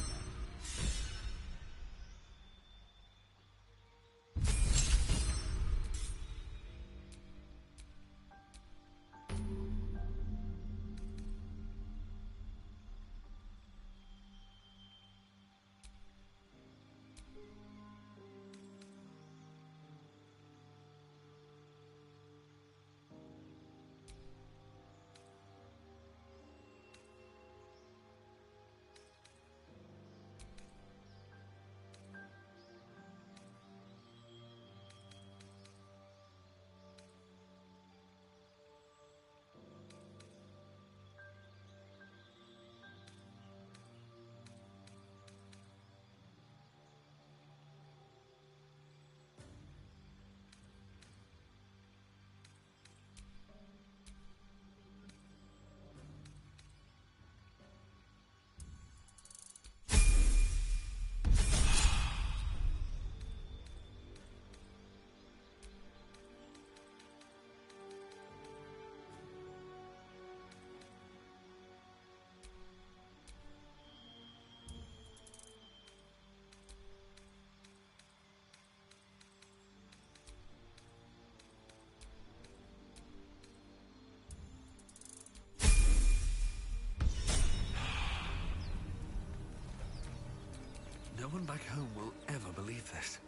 No one back home will ever believe this.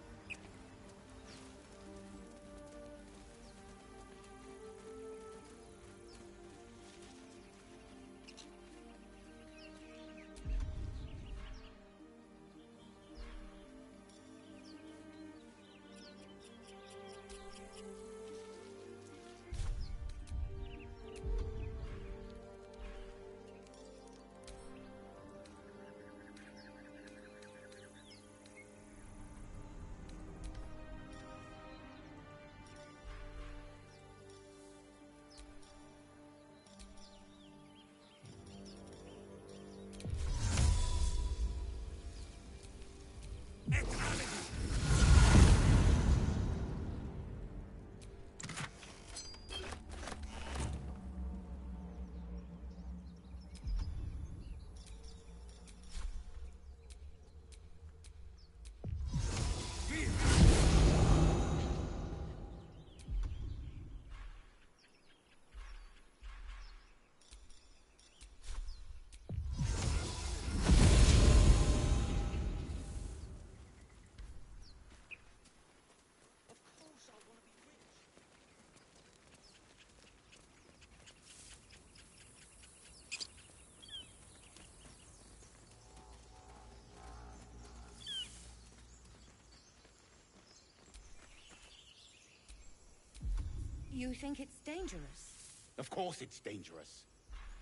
You think it's dangerous? Of course it's dangerous.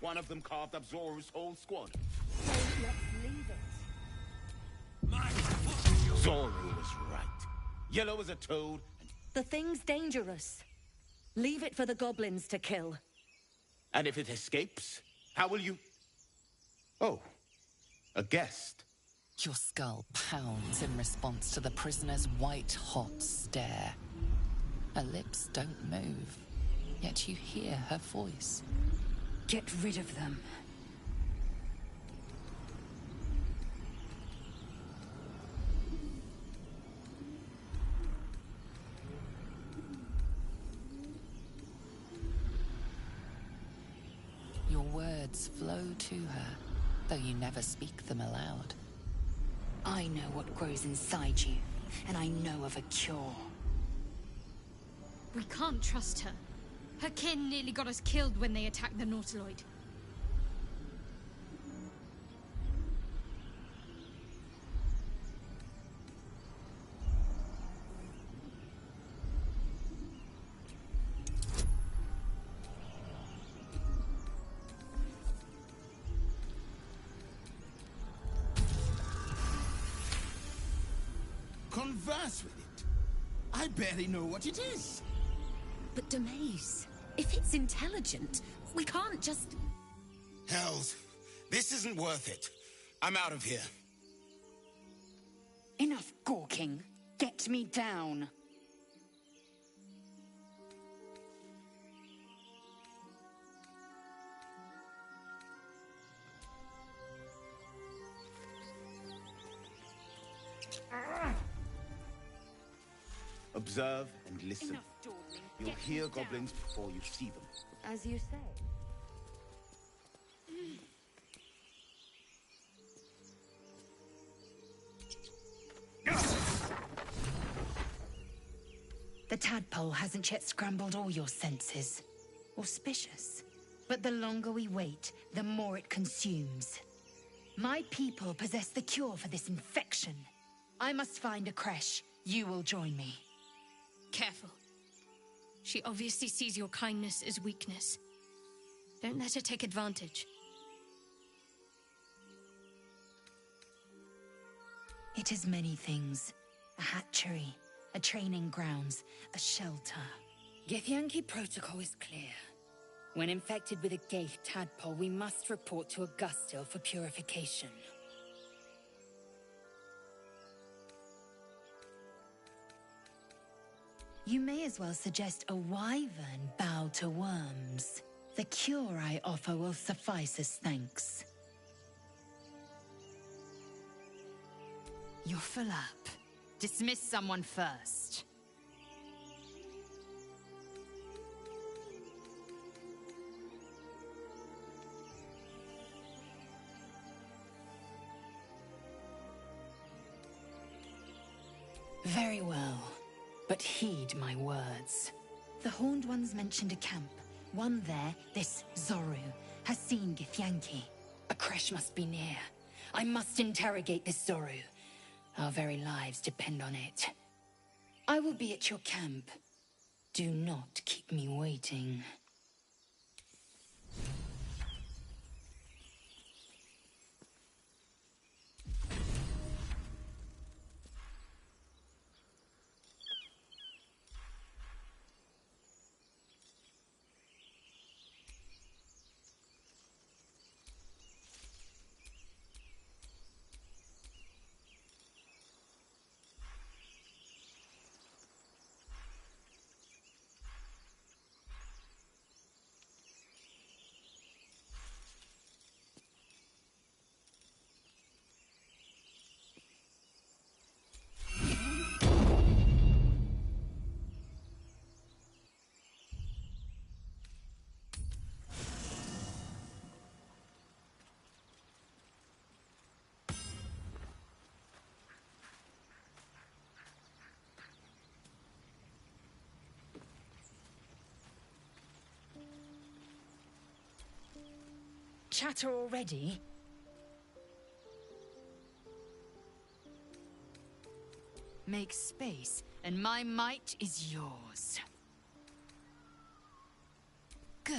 One of them carved up Zoru's whole squad. So let's leave it. Zoru was right. Yellow as a toad. The thing's dangerous. Leave it for the goblins to kill. And if it escapes, how will you... Oh, a guest. Your skull pounds in response to the prisoner's white-hot stare. Her lips don't move, yet you hear her voice. Get rid of them. Your words flow to her, though you never speak them aloud. I know what grows inside you, and I know of a cure. We can't trust her. Her kin nearly got us killed when they attacked the Nautiloid. Converse with it. I barely know what it is. But Demaze, if it's intelligent, we can't just... Hells, this isn't worth it. I'm out of here. Enough gawking. Get me down. Observe and listen. Enough dawdling. You'll Get hear me down. goblins before you see them. As you say. The tadpole hasn't yet scrambled all your senses. Auspicious. But the longer we wait, the more it consumes. My people possess the cure for this infection. I must find a creche. You will join me. Careful. She obviously sees your kindness as weakness. Don't let her take advantage. It is many things. A hatchery, a training grounds, a shelter. Githyanki protocol is clear. When infected with a Gaith tadpole, we must report to Augustil for purification. You may as well suggest a wyvern bow to worms. The cure I offer will suffice as thanks. You're full up. Dismiss someone first. Very well, but heed my words. The Horned Ones mentioned a camp. One there, this Zoru, has seen Githyanki. A creche must be near. I must interrogate this Zoru. Our very lives depend on it. I will be at your camp. Do not keep me waiting. Chatter already? Make space, and my might is yours. Good.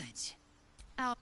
I'll...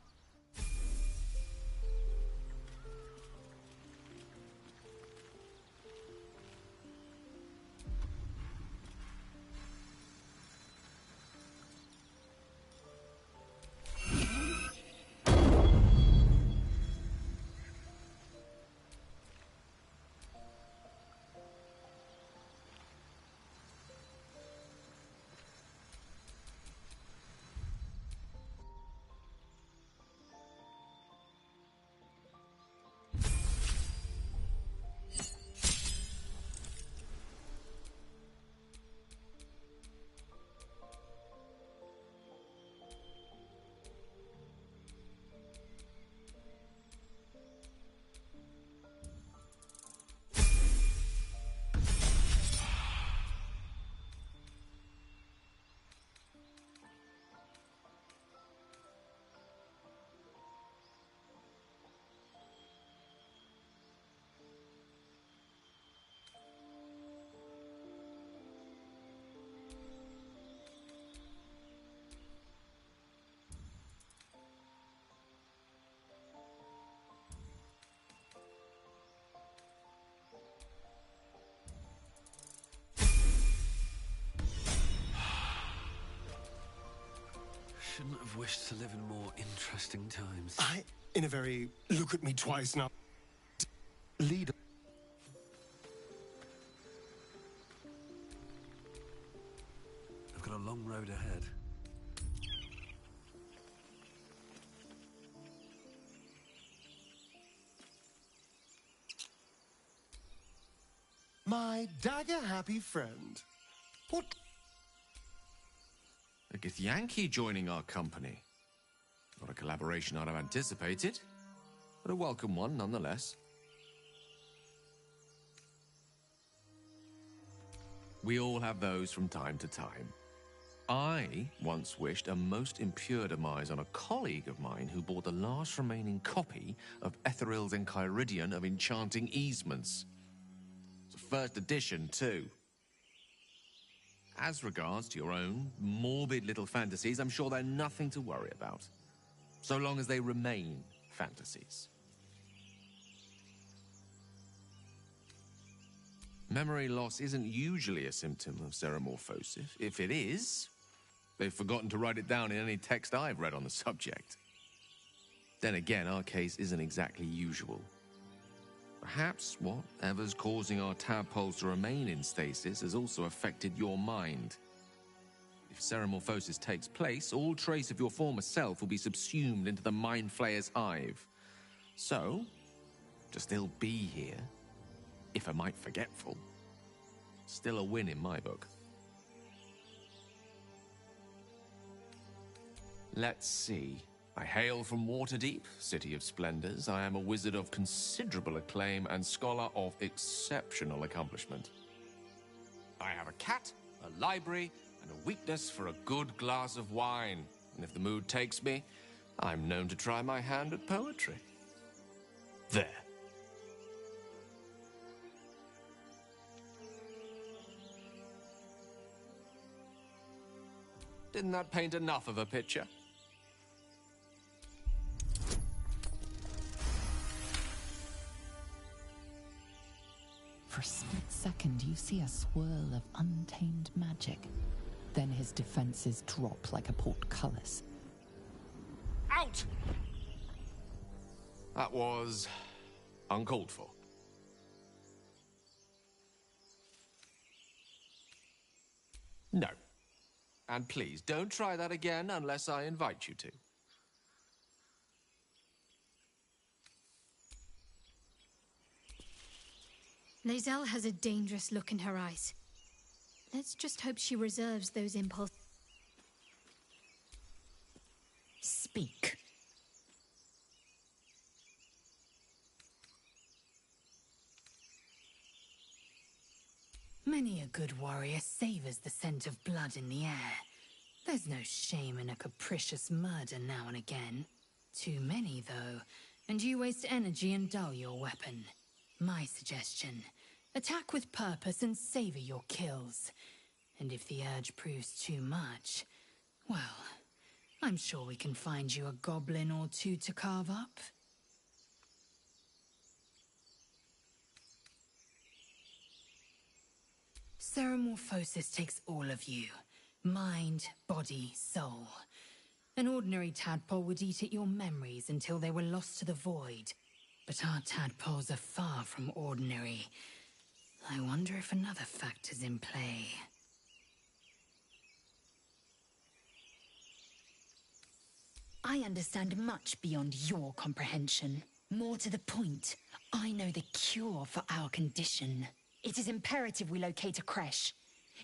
Shouldn't have wished to live in more interesting times. In a very look at me twice now. Leader. I've got a long road ahead. My dagger-happy friend. What? A Githyanki joining our company. Not a collaboration I'd have anticipated, but a welcome one nonetheless. We all have those from time to time. I once wished a most impure demise on a colleague of mine who bought the last remaining copy of Etheril's Enchiridion of Enchanting Easements. It's a first edition, too. As regards to your own morbid little fantasies, I'm sure they're nothing to worry about. So long as they remain fantasies. Memory loss isn't usually a symptom of xenomorphosis. If it is, they've forgotten to write it down in any text I've read on the subject. Then again, our case isn't exactly usual. Perhaps whatever's causing our tadpoles to remain in stasis has also affected your mind. If xenomorphosis takes place, all trace of your former self will be subsumed into the Mind Flayer's hive. So, to still be here, if a mite forgetful, still a win in my book. Let's see. I hail from Waterdeep, City of Splendors. I am a wizard of considerable acclaim and scholar of exceptional accomplishment. I have a cat, a library, and a weakness for a good glass of wine. And if the mood takes me, I'm known to try my hand at poetry. There. Didn't that paint enough of a picture? For a split second, you see a swirl of untamed magic. Then his defenses drop like a portcullis. Out! That was uncalled for. No. And please, don't try that again unless I invite you to. Lae'zel has a dangerous look in her eyes. Let's just hope she reserves those impulses. Speak. Many a good warrior savors the scent of blood in the air. There's no shame in a capricious murder now and again. Too many, though, and you waste energy and dull your weapon. My suggestion, attack with purpose and savor your kills. And if the urge proves too much, well, I'm sure we can find you a goblin or two to carve up. Ceramorphosis takes all of you. Mind, body, soul. An ordinary tadpole would eat at your memories until they were lost to the void. But our tadpoles are far from ordinary. I wonder if another factor's in play. I understand much beyond your comprehension. More to the point, I know the cure for our condition. It is imperative we locate a creche.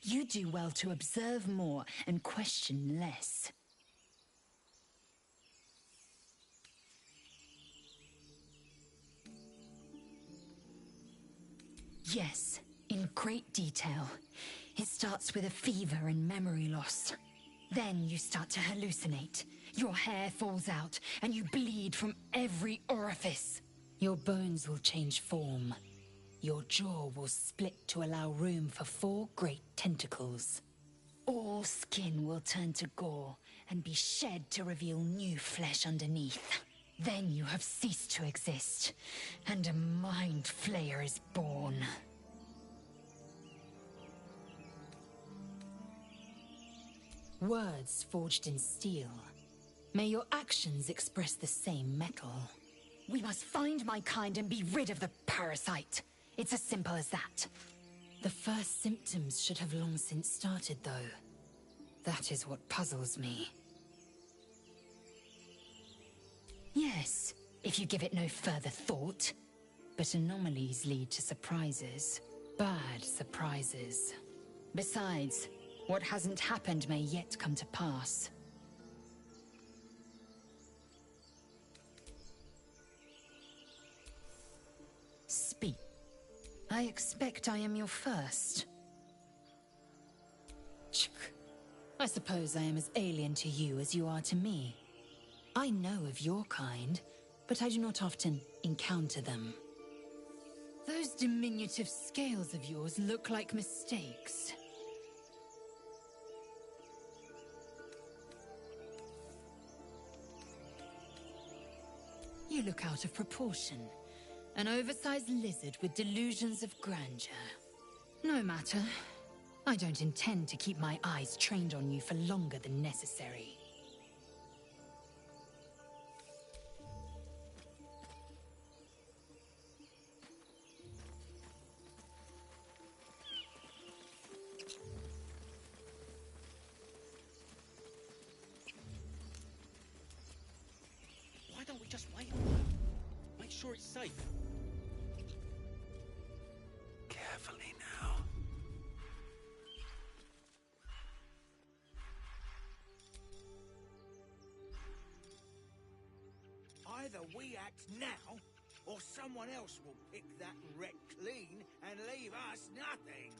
You do well to observe more and question less. Yes, in great detail. It starts with a fever and memory loss. Then you start to hallucinate. Your hair falls out, and you bleed from every orifice. Your bones will change form. Your jaw will split to allow room for 4 great tentacles. All skin will turn to gore and be shed to reveal new flesh underneath. Then you have ceased to exist, and a mind flayer is born. Words forged in steel. May your actions express the same metal. We must find my kind and be rid of the parasite. It's as simple as that. The first symptoms should have long since started, though. That is what puzzles me. Yes, if you give it no further thought. But anomalies lead to surprises. Bad surprises. Besides, what hasn't happened may yet come to pass. Speak. I expect I am your first. I suppose I am as alien to you as you are to me. I know of your kind, but I do not often encounter them. Those diminutive scales of yours look like mistakes. You look out of proportion. An oversized lizard with delusions of grandeur. No matter. I don't intend to keep my eyes trained on you for longer than necessary. Why don't we just wait? Make sure it's safe. Carefully now. Either we act now, or someone else will pick that wreck clean and leave us nothing.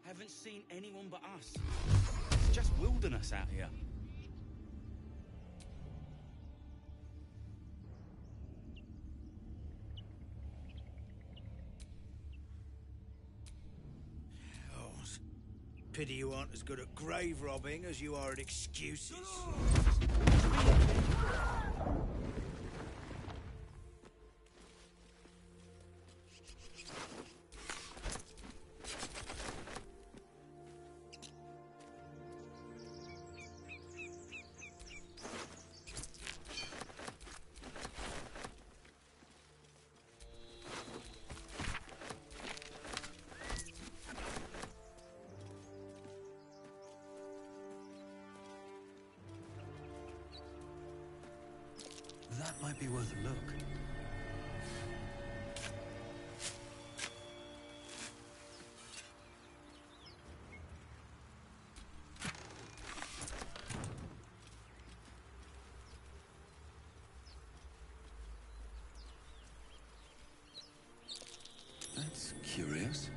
Haven't seen anyone but us. It's just wilderness out here. Pity you aren't as good at grave robbing as you are at excuses. That might be worth a look. That's curious.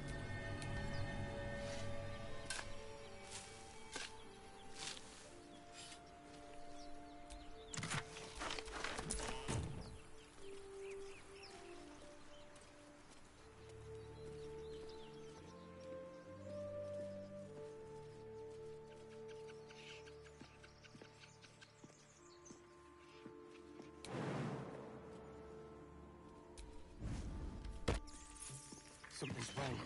Something's wrong.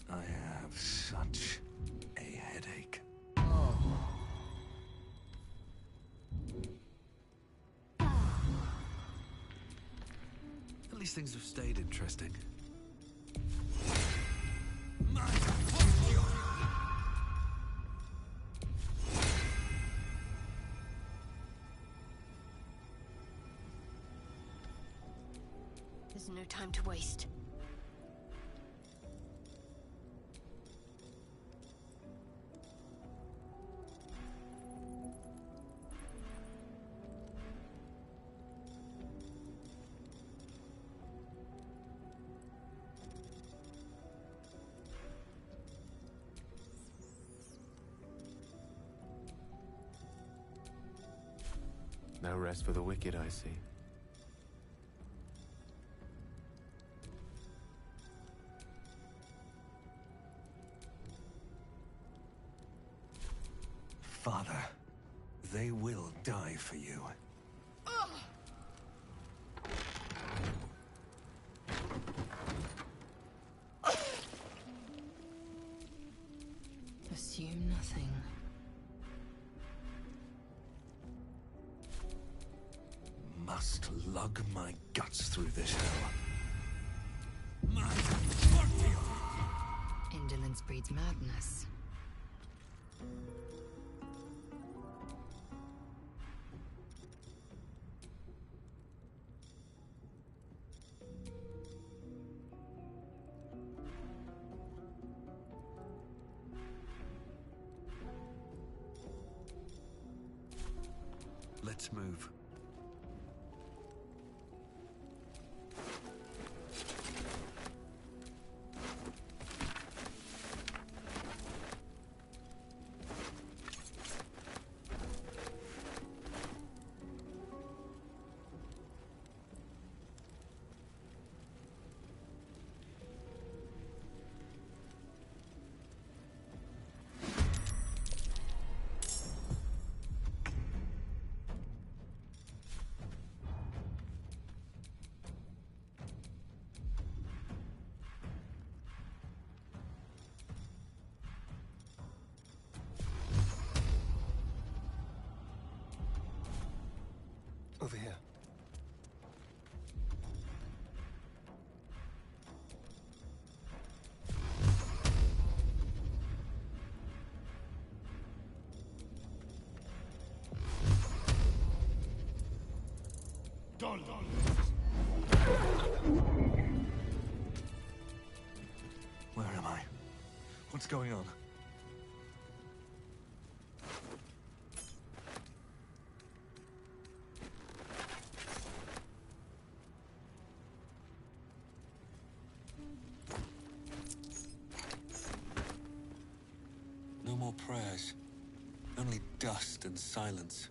I have such a headache. At least things have stayed interesting. There's no time to waste. No rest for the wicked, I see. Father, they will die for you. Assume nothing. Must lug my guts through this hell. Indolence breeds madness. Let's move. Over here. Where am I? What's going on? No more prayers. Only dust and silence.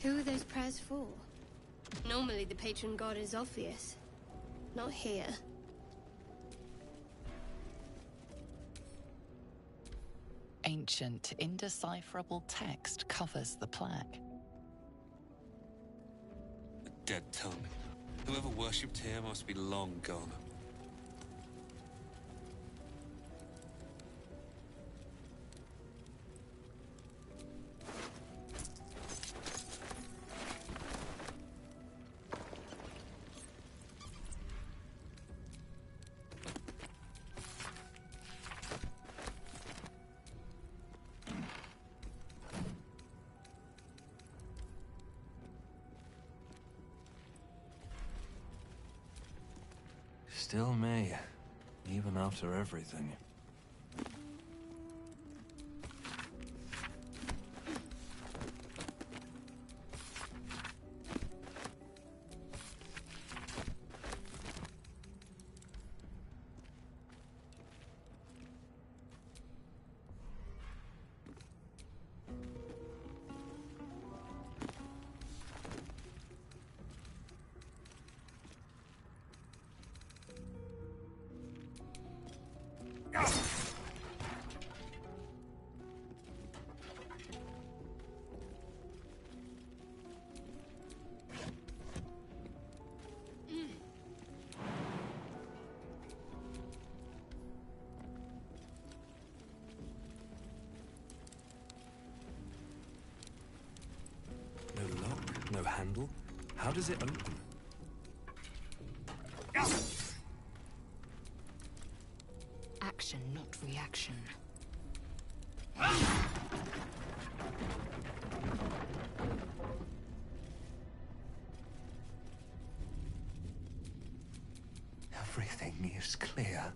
Who are those prayers for? Normally the patron god is obvious. Not here. Ancient, indecipherable text covers the plaque. A dead tongue. Whoever worshipped here must be long gone. still may, even after everything. No lock, no handle. How does it open? Action, not reaction. Everything is clear.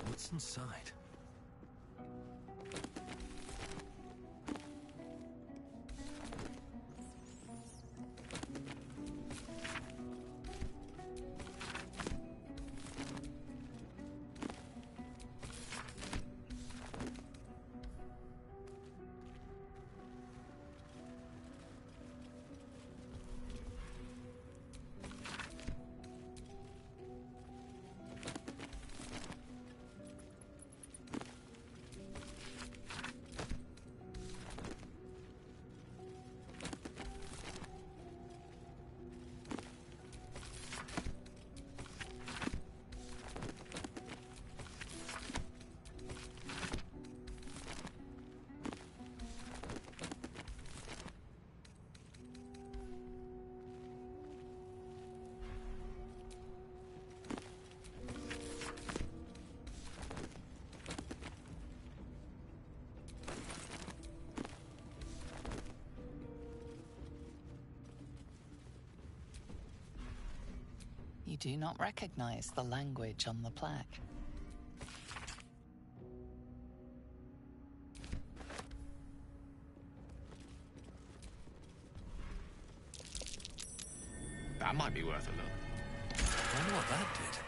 What's inside? You do not recognize the language on the plaque. That might be worth a look. I wonder what that did.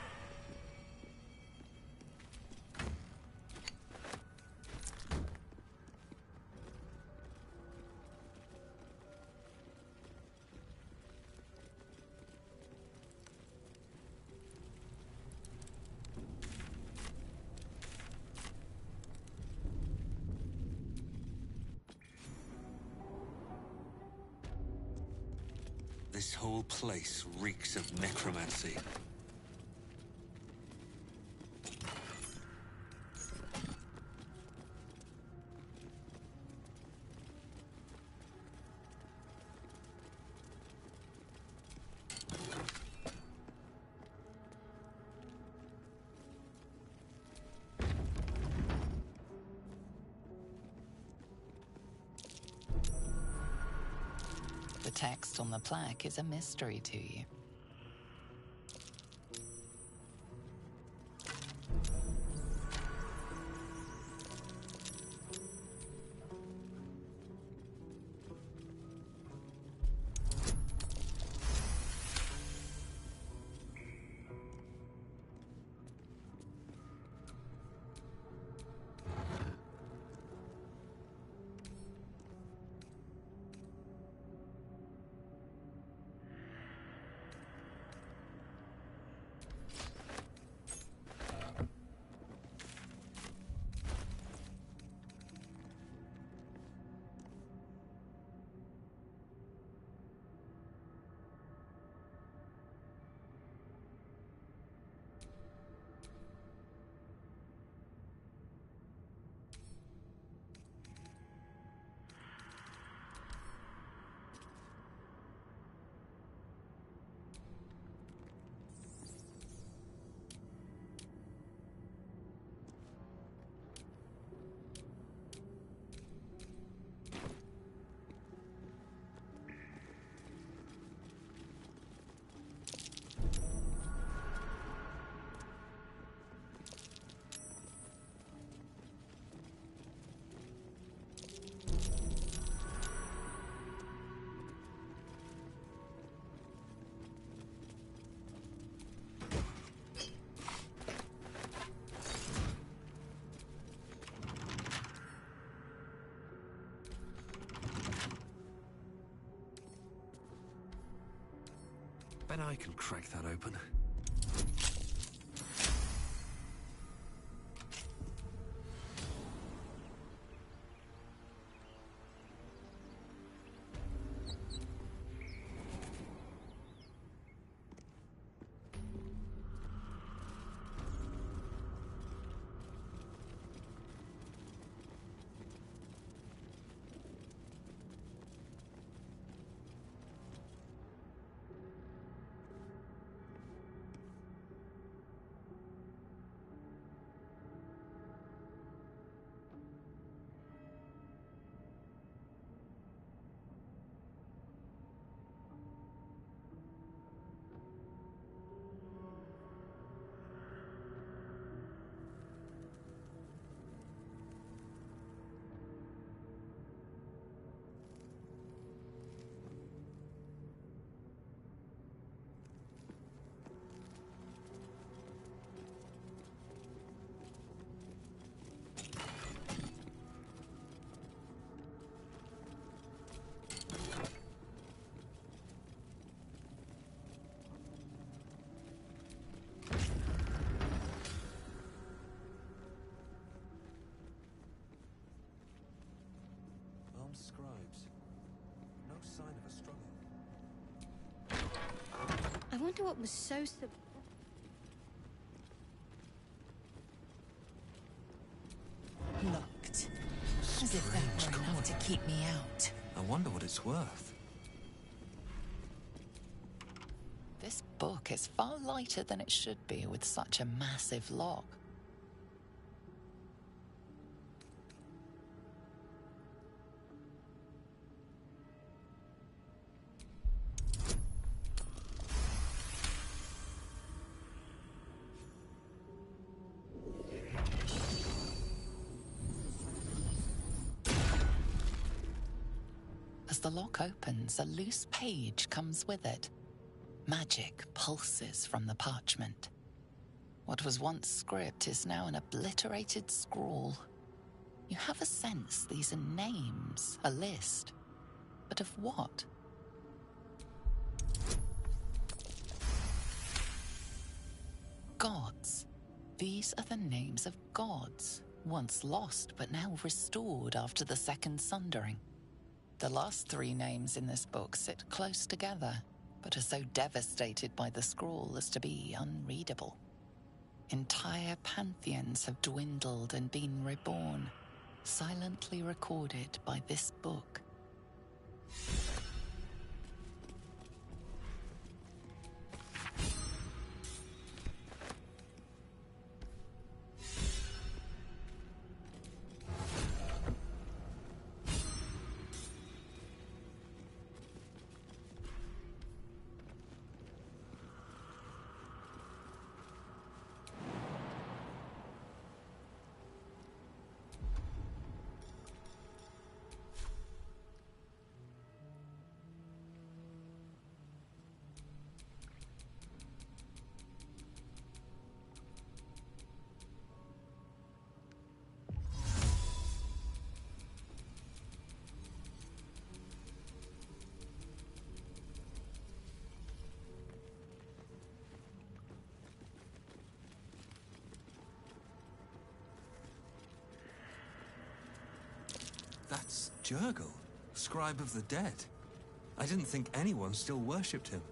This whole place reeks of necromancy. The text on the plaque is a mystery to you. Bet I can crack that open. Scribes. No sign of a struggle. I wonder what was so Locked. As if that were enough to keep me out. I wonder what it's worth. This book is far lighter than it should be with such a massive lock. As the lock opens, a loose page comes with it. Magic pulses from the parchment. What was once script is now an obliterated scrawl. You have a sense these are names, a list. But of what? Gods. These are the names of gods, once lost but now restored after the Second Sundering. The last three names in this book sit close together, but are so devastated by the scrawl as to be unreadable. Entire pantheons have dwindled and been reborn, silently recorded by this book. That's Durgle, scribe of the dead. I didn't think anyone still worshipped him.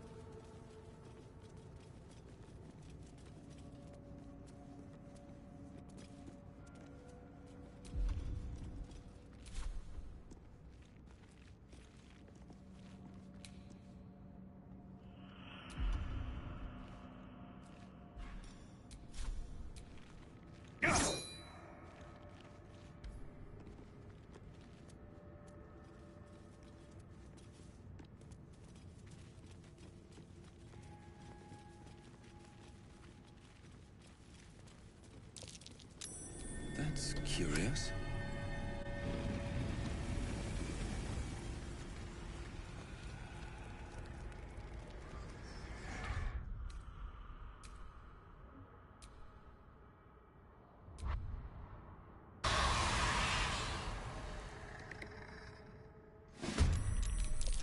That's curious.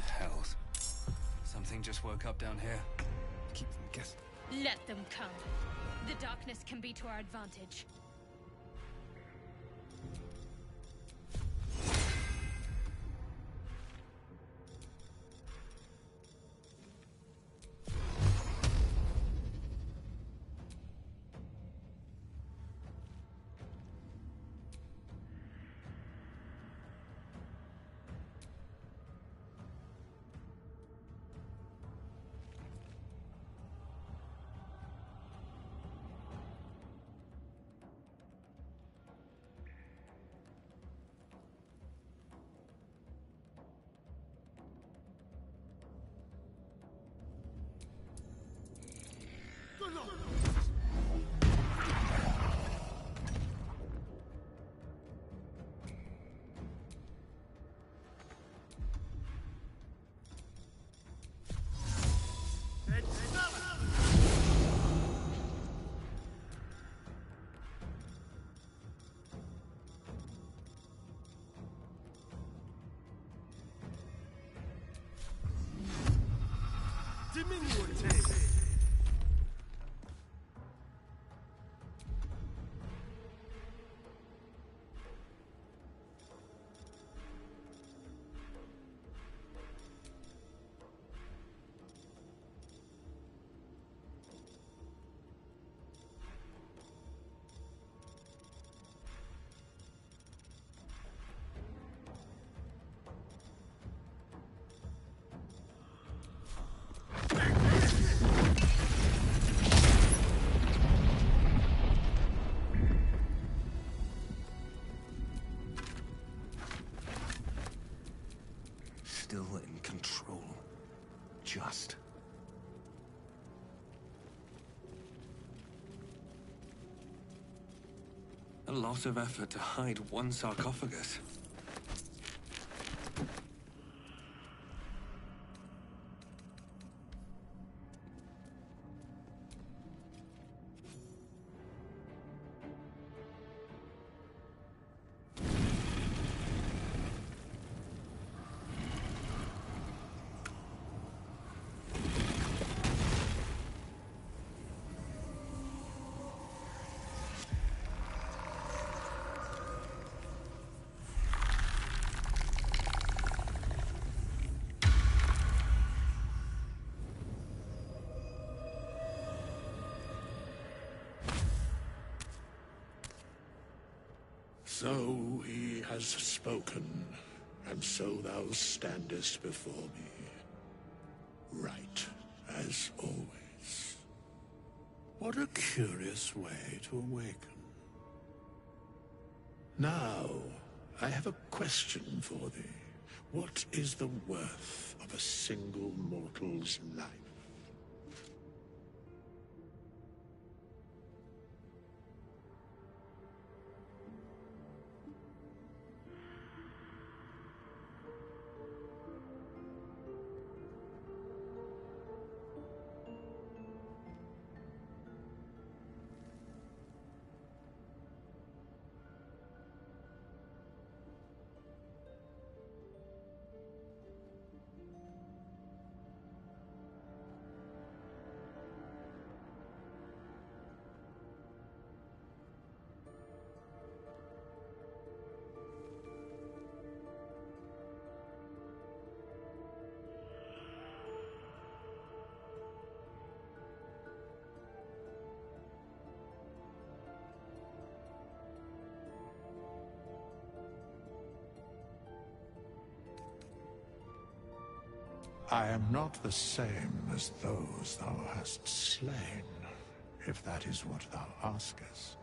Hells. Something just woke up down here. keep them guessing. Let them come. The darkness can be to our advantage. Still in control. Just. A lot of effort to hide one sarcophagus. So he has spoken, and so thou standest before me. Right, as always. What a curious way to awaken. Now, I have a question for thee. What is the worth of a single mortal's life? I am not the same as those thou hast slain, if that is what thou askest.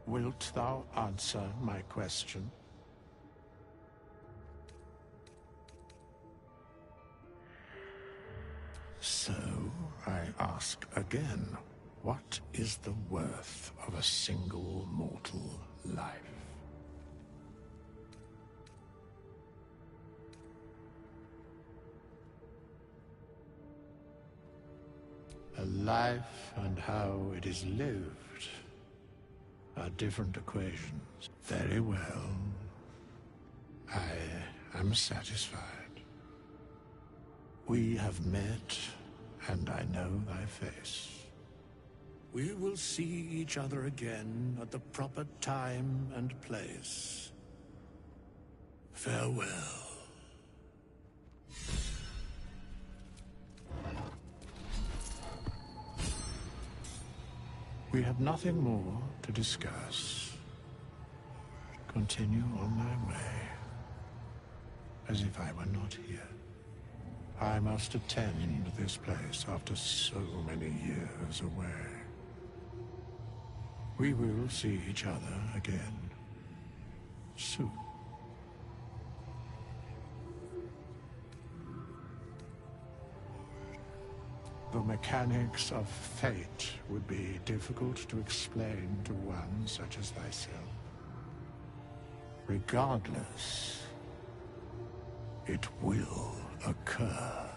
Wilt thou answer my question? So, I ask again, what is the worth of a single mortal life? A life and how it is lived are different equations. Very well. I am satisfied. We have met and I know thy face. We will see each other again at the proper time and place. Farewell. We have nothing more to discuss. Continue on thy way, as if I were not here. I must attend this place after so many years away. We will see each other again soon. The mechanics of fate would be difficult to explain to one such as thyself. Regardless, it will occur.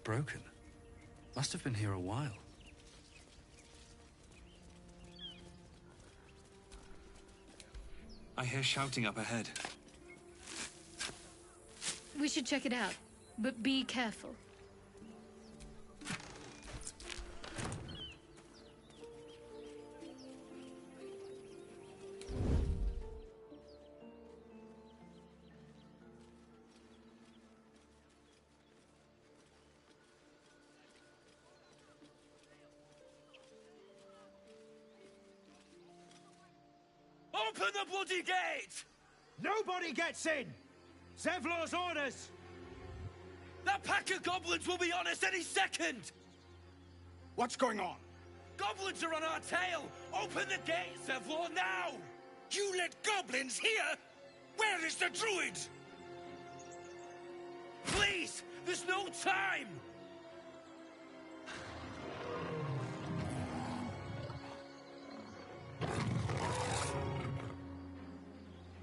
Broken. Must have been here a while. I hear shouting up ahead. We should check it out, but be careful. Open the bloody gate! Nobody gets in! Zevlor's orders! That pack of goblins will be on us any second! What's going on? Goblins are on our tail! Open the gate, Zevlor, now! You let goblins here? Where is the druid? Please! There's no time!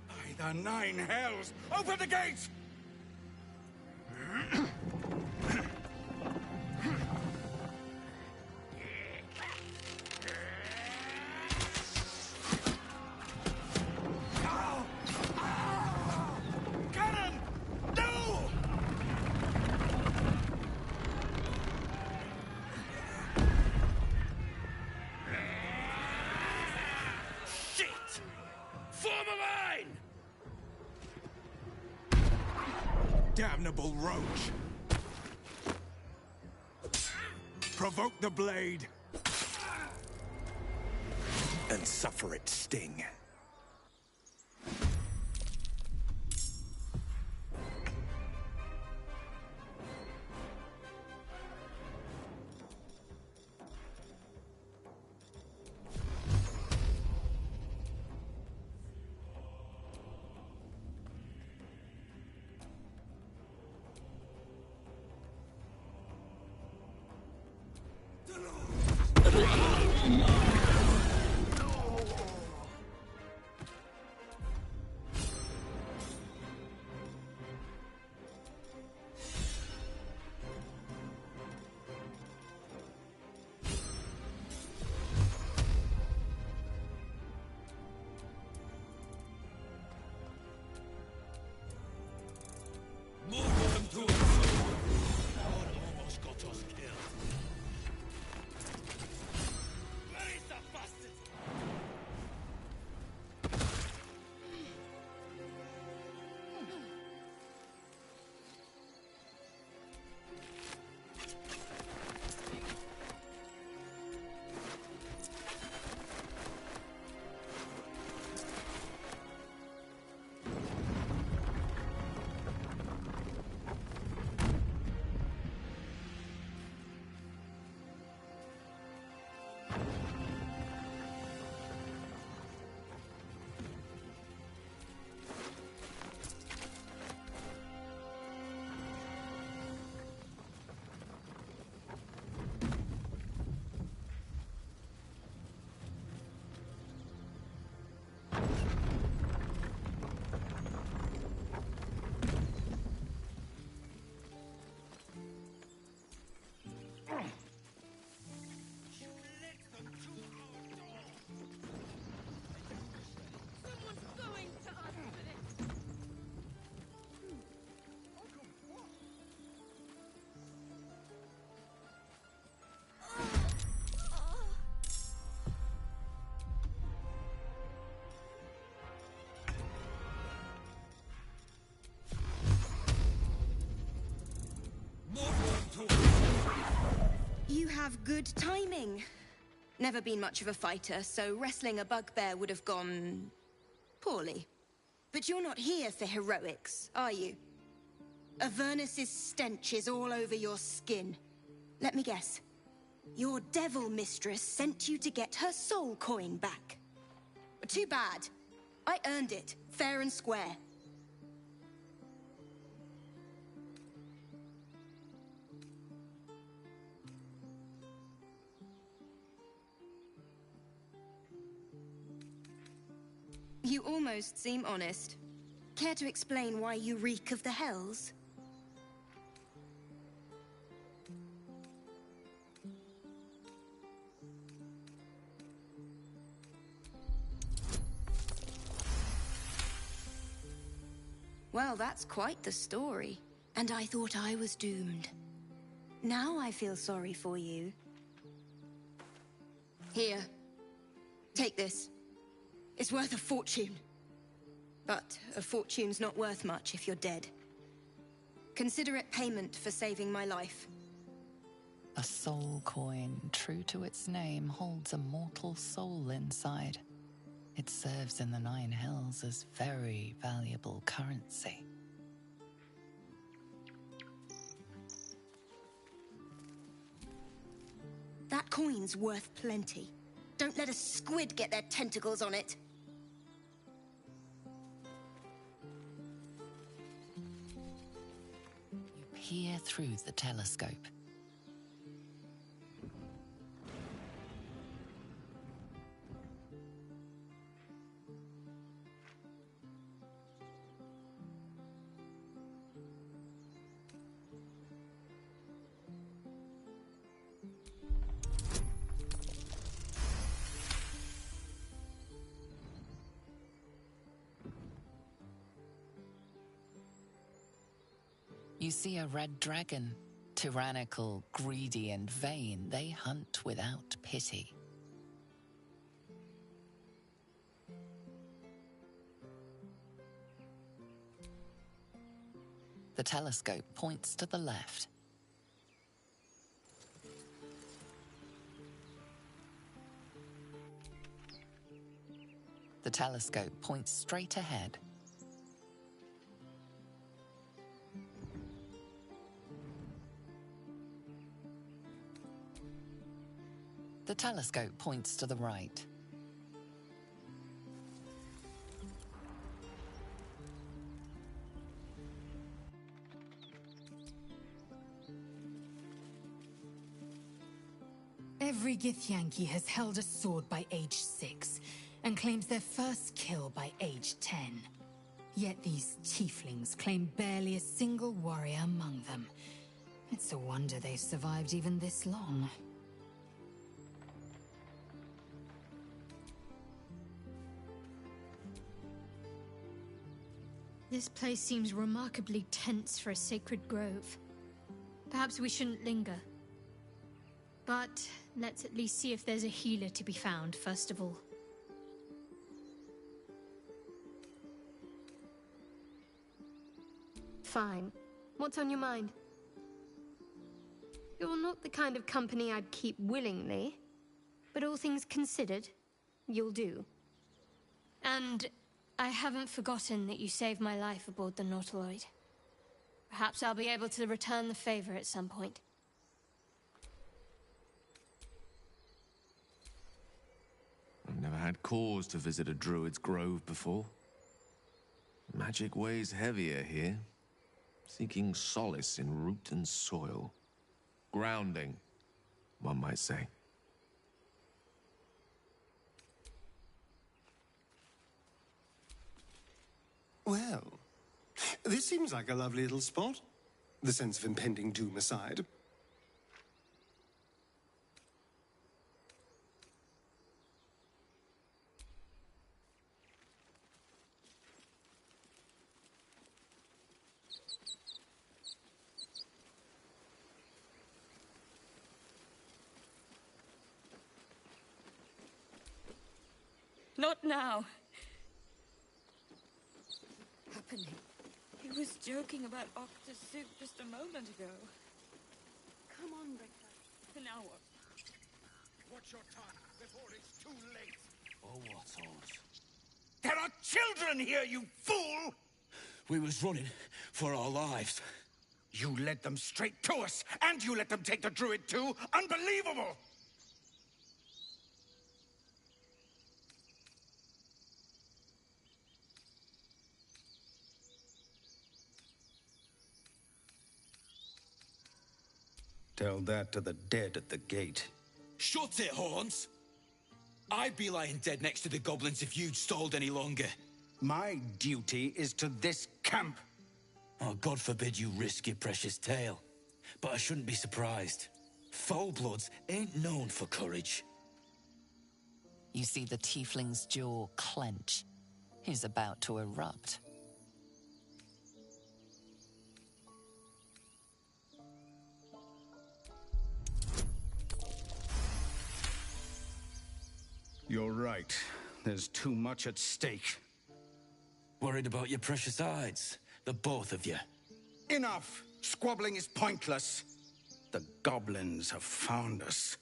By the 9 hells! Open the gate! Cannon! No! Shit! Form a line! Damnable roach! Provoke the blade! And suffer its sting. Almost got us killed. Where is the bastard? You have good timing. Never been much of a fighter, so wrestling a bugbear would have gone poorly. But you're not here for heroics, are you? Avernus's stench is all over your skin. Let me guess. Your devil mistress sent you to get her soul coin back. Too bad. I earned it, fair and square. You almost seem honest. Care to explain why you reek of the hells? Well, that's quite the story. And I thought I was doomed. Now I feel sorry for you. Here. Take this. It's worth a fortune. But a fortune's not worth much if you're dead. Consider it payment for saving my life. A soul coin, true to its name, holds a mortal soul inside. It serves in the Nine Hells as very valuable currency. That coin's worth plenty. Don't let a squid get their tentacles on it. You peer through the telescope. You see a red dragon. Tyrannical, greedy, and vain, they hunt without pity. The telescope points to the left. The telescope points straight ahead. The telescope points to the right. Every Githyanki has held a sword by age 6, and claims their first kill by age 10. Yet these tieflings claim barely a single warrior among them. It's a wonder they've survived even this long. This place seems remarkably tense for a sacred grove. Perhaps we shouldn't linger. But let's at least see if there's a healer to be found, first of all. Fine. What's on your mind? You're not the kind of company I'd keep willingly, but all things considered, you'll do. And I haven't forgotten that you saved my life aboard the Nautiloid. Perhaps I'll be able to return the favor at some point. I've never had cause to visit a druid's grove before. Magic weighs heavier here, seeking solace in root and soil. Grounding, one might say. Well, this seems like a lovely little spot. The sense of impending doom aside. Not now. Happening. He was joking about Octa's soup just a moment ago. Come on, Richter. Now what? Watch your tongue before it's too late. Oh, what's ours? There are children here, you fool! We was running for our lives. You led them straight to us, and you let them take the druid too? Unbelievable! Tell that to the dead at the gate. Shut it, Horns! I'd be lying dead next to the goblins if you'd stalled any longer. My duty is to this camp. Oh, God forbid you risk your precious tail. But I shouldn't be surprised. Foulbloods ain't known for courage. You see the tiefling's jaw clench. He's about to erupt. You're right. There's too much at stake. Worried about your precious hides? The both of you. Enough! Squabbling is pointless. The goblins have found us.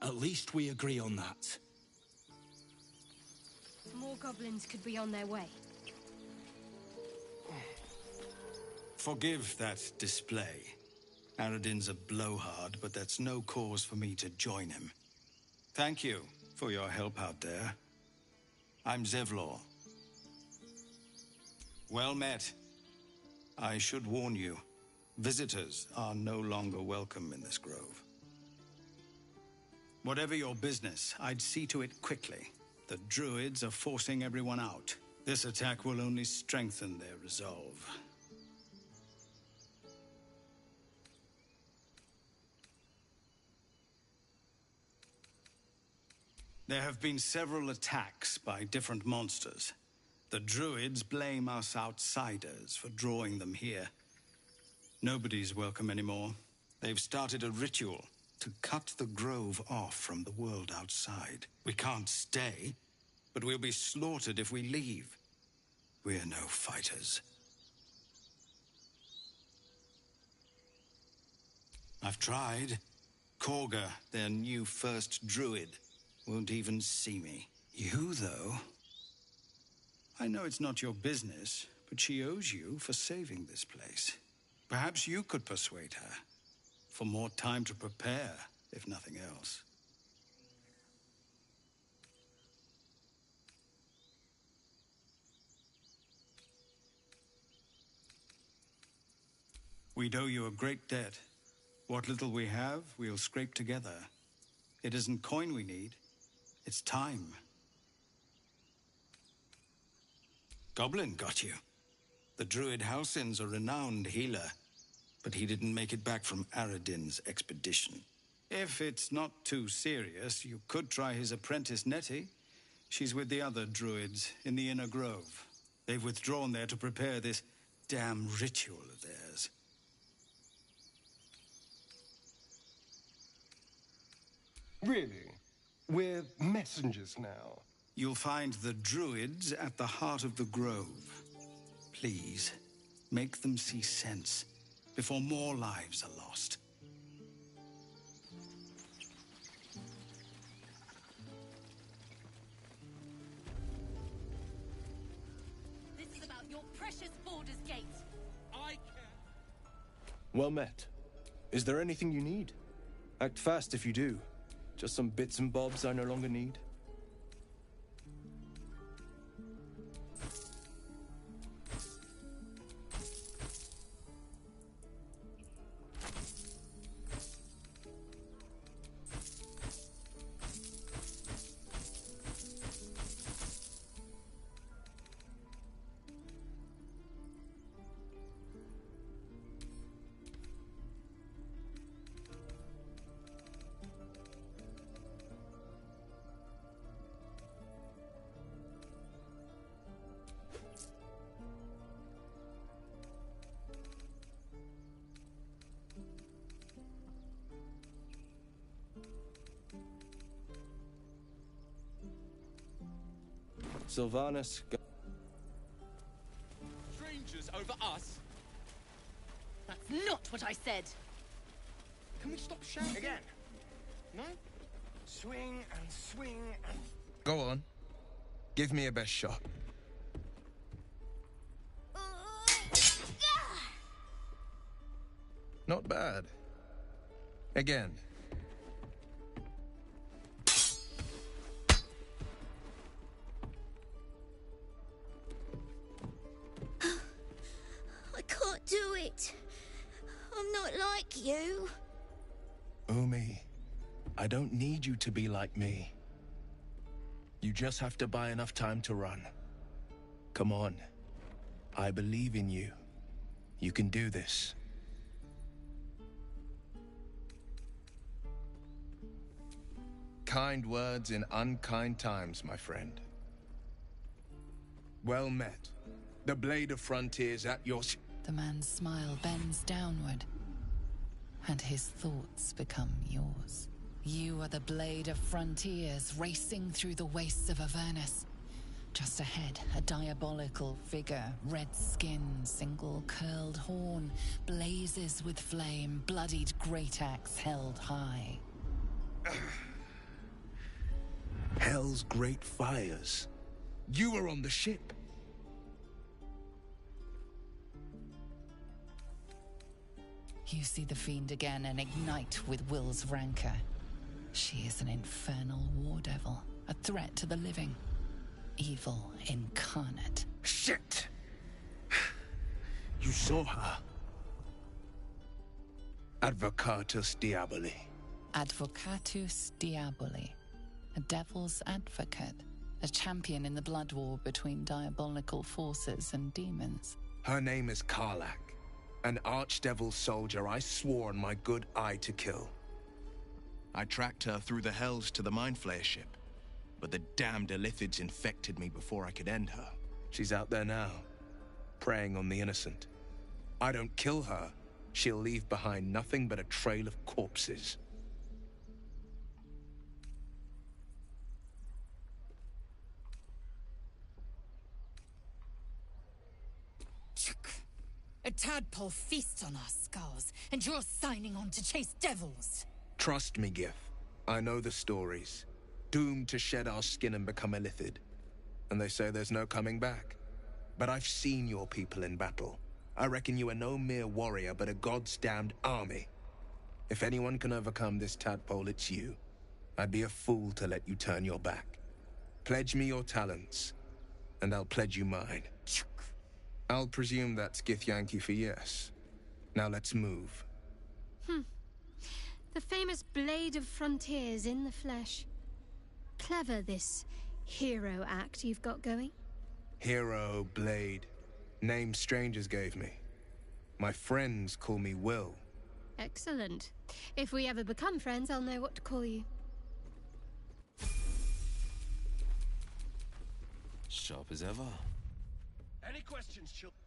At least we agree on that. More goblins could be on their way. Forgive that display. Aradin's a blowhard, but that's no cause for me to join him. Thank you for your help out there. I'm Zevlor. Well met. I should warn you, visitors are no longer welcome in this grove. Whatever your business, I'd see to it quickly. The druids are forcing everyone out. This attack will only strengthen their resolve. There have been several attacks by different monsters. The druids blame us outsiders for drawing them here. Nobody's welcome anymore. They've started a ritual to cut the grove off from the world outside. We can't stay, but we'll be slaughtered if we leave. We're no fighters. I've tried. Korga, their new first druid, won't even see me. You, though... I know it's not your business, but she owes you for saving this place. Perhaps you could persuade her. For more time to prepare, if nothing else. We'd owe you a great debt. What little we have, we'll scrape together. It isn't coin we need. It's time. Goblin got you. The druid Halsin's a renowned healer, but he didn't make it back from Aradin's expedition. If it's not too serious, you could try his apprentice Nettie. She's with the other druids in the Inner Grove. They've withdrawn there to prepare this damn ritual of theirs. Really? We're messengers now. You'll find the druids at the heart of the grove. Please, make them see sense before more lives are lost. This is about your precious Baldur's Gate. I care. Well met. Is there anything you need? Act fast if you do. Just some bits and bobs I no longer need. Sylvanas. Strangers over us? That's not what I said. Can we stop shouting? Again? No? Swing and swing and... Go on. Give me a best shot. Not bad. Again. I can't do it. I'm not like you. Umi, I don't need you to be like me. You just have to buy enough time to run. Come on. I believe in you. You can do this. Kind words in unkind times, my friend. Well met. The Blade of Frontiers at your... The man's smile bends downward, and his thoughts become yours. You are the Blade of Frontiers, racing through the wastes of Avernus. Just ahead, a diabolical figure, red skin, single curled horn, blazes with flame, bloodied great axe held high. Hell's great fires. You were on the ship. You see the fiend again and ignite with Will's rancor. She is an infernal war devil, a threat to the living. Evil incarnate. Shit! You saw her. Advocatus Diaboli. Advocatus Diaboli. A devil's advocate. A champion in the blood war between diabolical forces and demons. Her name is Karlach. An archdevil soldier I swore on my good eye to kill. I tracked her through the hells to the Mind Flayer ship, but the damned Illithids infected me before I could end her. She's out there now, preying on the innocent. I don't kill her, she'll leave behind nothing but a trail of corpses. A tadpole feasts on our skulls, and you're signing on to chase devils. Trust me, Gith. I know the stories. Doomed to shed our skin and become Illithid. And they say there's no coming back. But I've seen your people in battle. I reckon you are no mere warrior, but a god's damned army. If anyone can overcome this tadpole, it's you. I'd be a fool to let you turn your back. Pledge me your talents, and I'll pledge you mine. I'll presume that's Githyanki for yes. Now let's move. The famous Blade of Frontiers in the flesh. Clever, this hero act you've got going. Hero, Blade. Names strangers gave me. My friends call me Will. Excellent. If we ever become friends, I'll know what to call you. Sharp as ever. Any questions, children?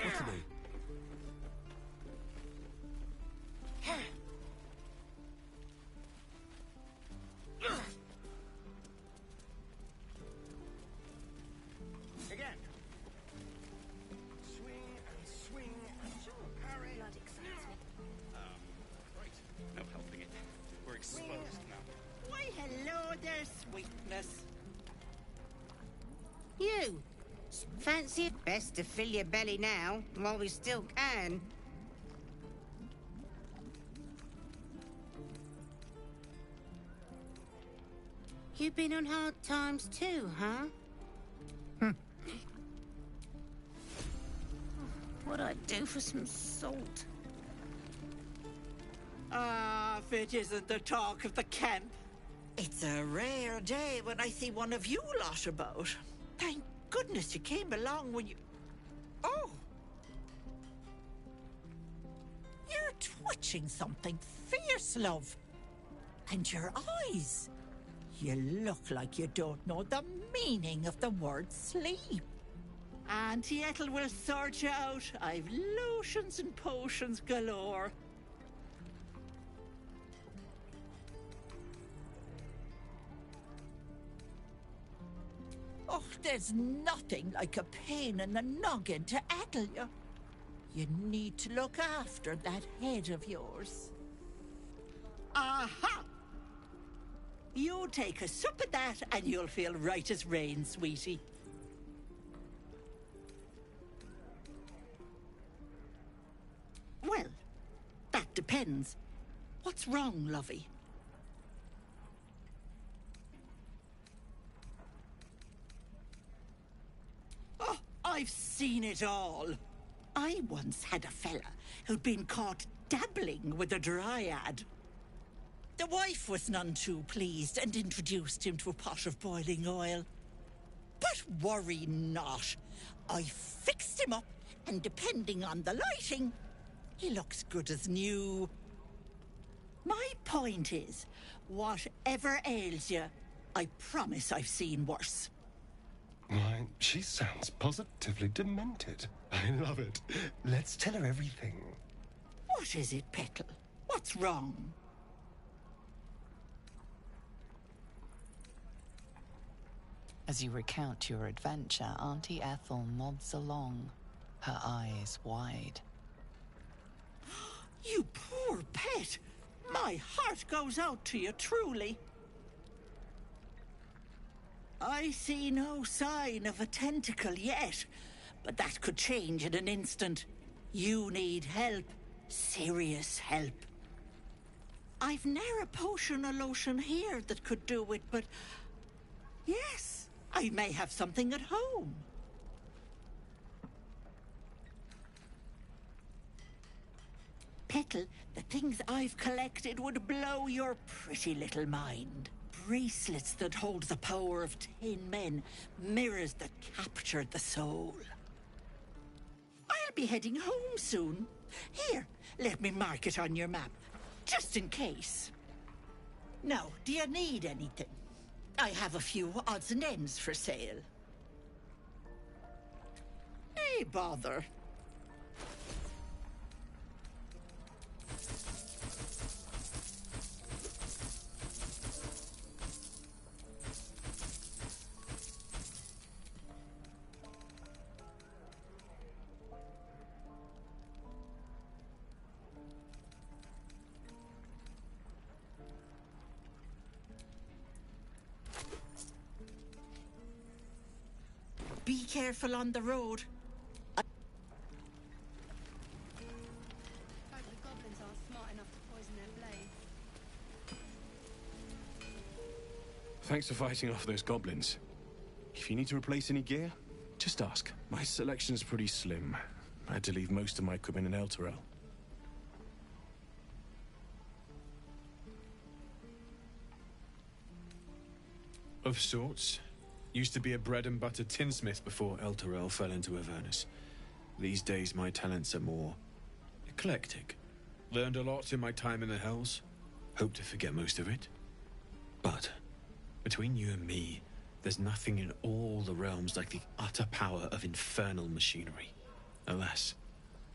What are they? Again. Swing and swing and parry. Blood excites me. Right. No helping it. We're exposed now. Why, hello there, sweetness. You. Fancy it best to fill your belly now, while we still can. You've been on hard times too, huh? What'd I do for some salt? Ah, if it isn't the talk of the camp. It's a rare day when I see one of you lot about. Thank goodness you came along when you... Oh! You're twitching something fierce, love. And your eyes. You look like you don't know the meaning of the word sleep. Auntie Ethel will sort you out. I've lotions and potions galore. Oh, there's nothing like a pain in the noggin to addle you. You need to look after that head of yours. Aha! You take a sup of that and you'll feel right as rain, sweetie. Well, that depends. What's wrong, lovey? Oh, I've seen it all. I once had a fella who'd been caught dabbling with a dryad. The wife was none too pleased and introduced him to a pot of boiling oil. But worry not. I fixed him up, and depending on the lighting, he looks good as new. My point is, whatever ails you, I promise I've seen worse. Why, she sounds positively demented. I love it. Let's tell her everything. What is it, Petal? What's wrong? As you recount your adventure, Auntie Ethel nods along, her eyes wide. You poor pet! My heart goes out to you, truly. I see no sign of a tentacle yet, but that could change in an instant. You need help. Serious help. I've ne'er a potion or lotion here that could do it, but... yes, I may have something at home. Petal, the things I've collected would blow your pretty little mind. Bracelets that hold the power of 10 men, mirrors that capture the soul. I'll be heading home soon. Here, let me mark it on your map, just in case. Now, do you need anything? I have a few odds and ends for sale. Nay, bother. Be careful on the road. Hope the goblins aren't smart enough to poison their blades. Thanks for fighting off those goblins. If you need to replace any gear, just ask. My selection's pretty slim. I had to leave most of my equipment in Elturel. Of sorts. Used to be a bread-and-butter tinsmith before Elturel fell into Avernus. These days, my talents are more eclectic. Learned a lot in my time in the Hells. Hope to forget most of it. But, between you and me, there's nothing in all the realms like the utter power of infernal machinery. Alas,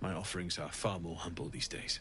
my offerings are far more humble these days.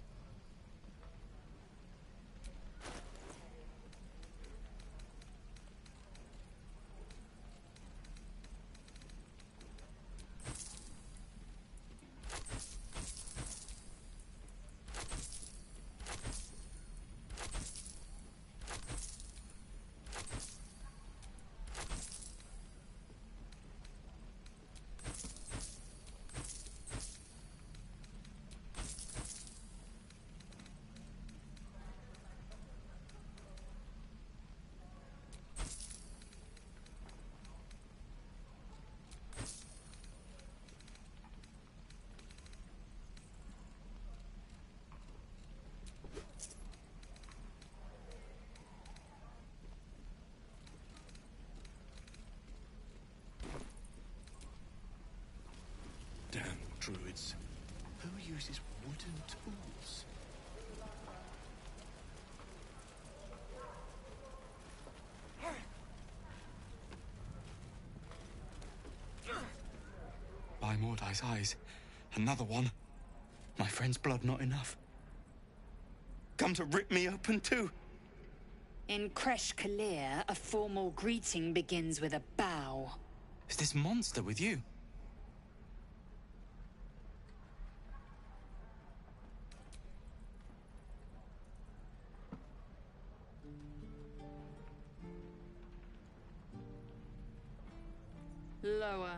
Damn druids. Who uses wooden tools? By Mordai's eyes, another one. My friend's blood not enough. Come to rip me open too. In Kresh Kalir, a formal greeting begins with a bow. Is this monster with you? Lower.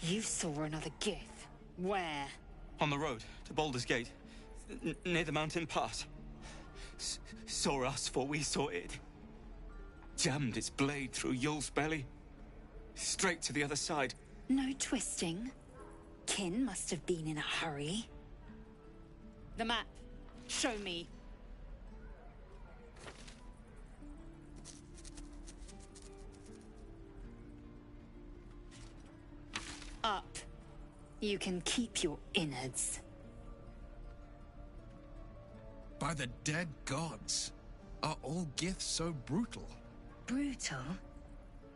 You saw another Gith. Where? On the road to Baldur's Gate. near the mountain pass. Saw us, for we saw it. Jammed its blade through Yul's belly. Straight to the other side. No twisting. Kin must have been in a hurry. The map. Show me. Up. You can keep your innards. By the dead gods, are all Gith so brutal? Brutal?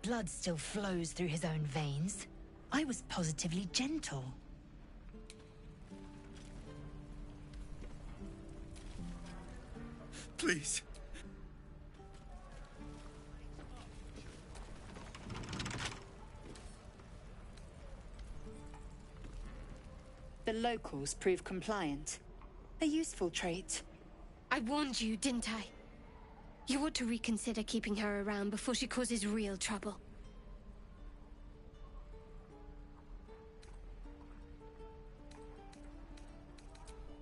Blood still flows through his own veins. I was positively gentle. Please. The locals prove compliant. A useful trait. I warned you, didn't I? You ought to reconsider keeping her around before she causes real trouble.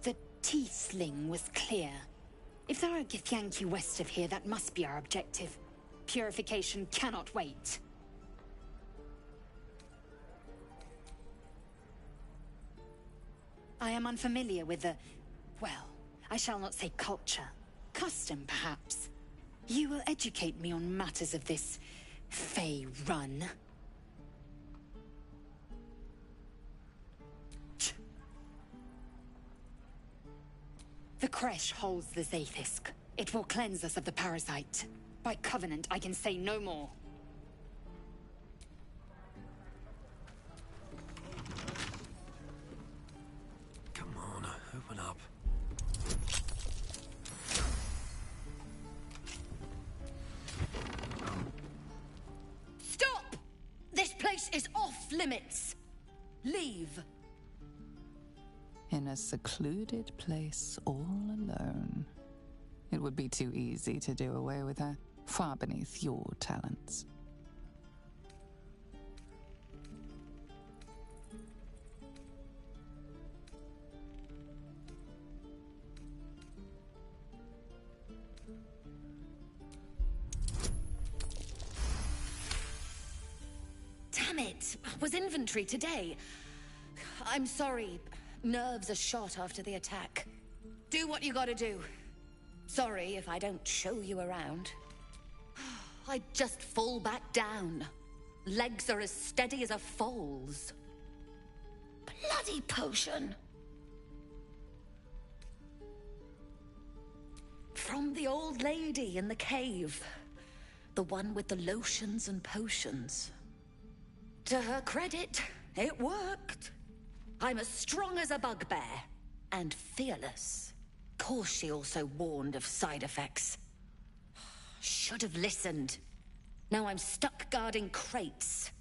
The Tiefling was clear. If there are Githyanki west of here, that must be our objective. Purification cannot wait. I am unfamiliar with the... well, I shall not say culture. Custom, perhaps. You will educate me on matters of this... Fey run. The Kresh holds the Zaithisk. It will cleanse us of the parasite. By covenant, I can say no more. Come on, open up. Stop! This place is off limits. Leave. In a secluded place all alone. It would be too easy to do away with her, far beneath your talents. Damn it! Was inventory today? I'm sorry. Nerves are shot after the attack. Do what you gotta do. Sorry if I don't show you around. I just fall back down. Legs are as steady as a foal's. Bloody potion! From the old lady in the cave. The one with the lotions and potions. To her credit, it worked. I'm as strong as a bugbear, and fearless. Course she also warned of side effects. Should have listened. Now I'm stuck guarding crates.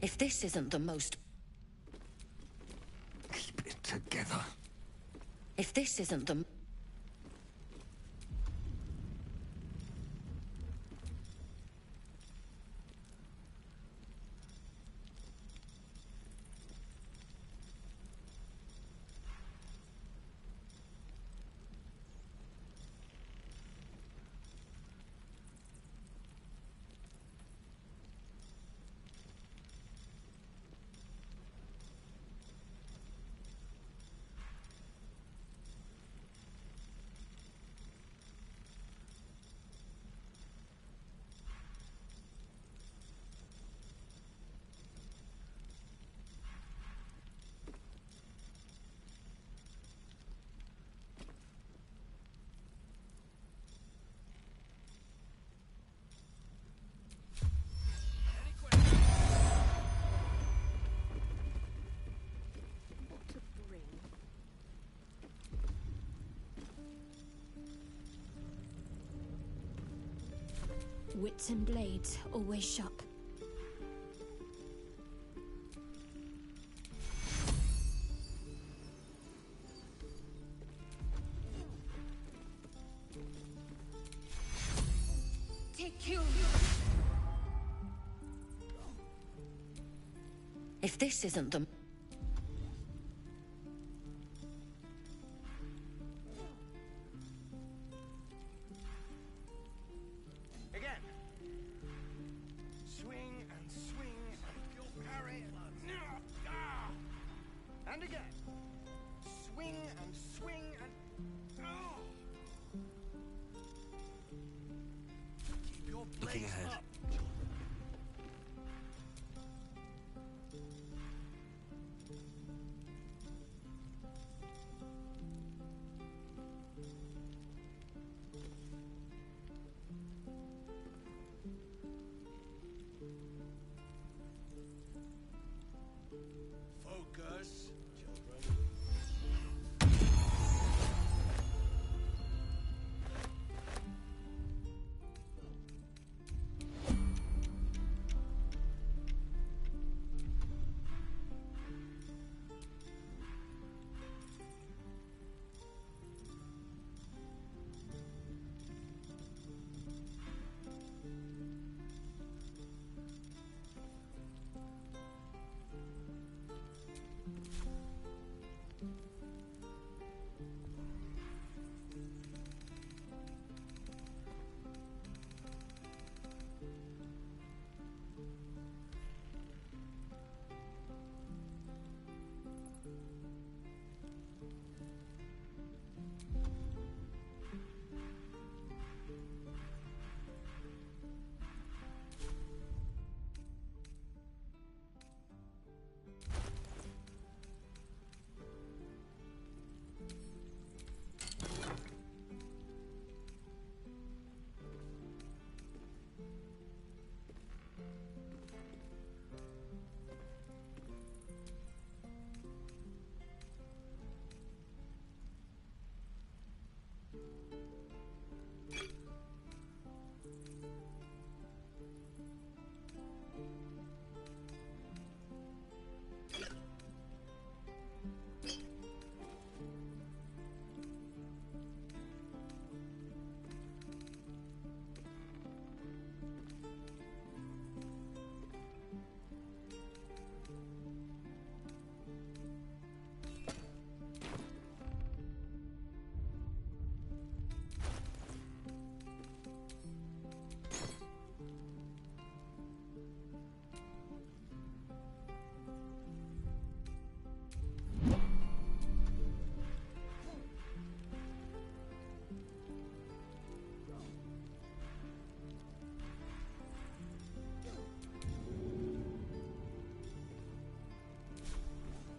If this isn't the most... Keep it together. If this isn't the... Wits and blades, always sharp. you. If this isn't the... Again. Swing and swing and you'll parry and... And again. Swing and swing and... Keep your Looking blades ahead. up. Focus, children.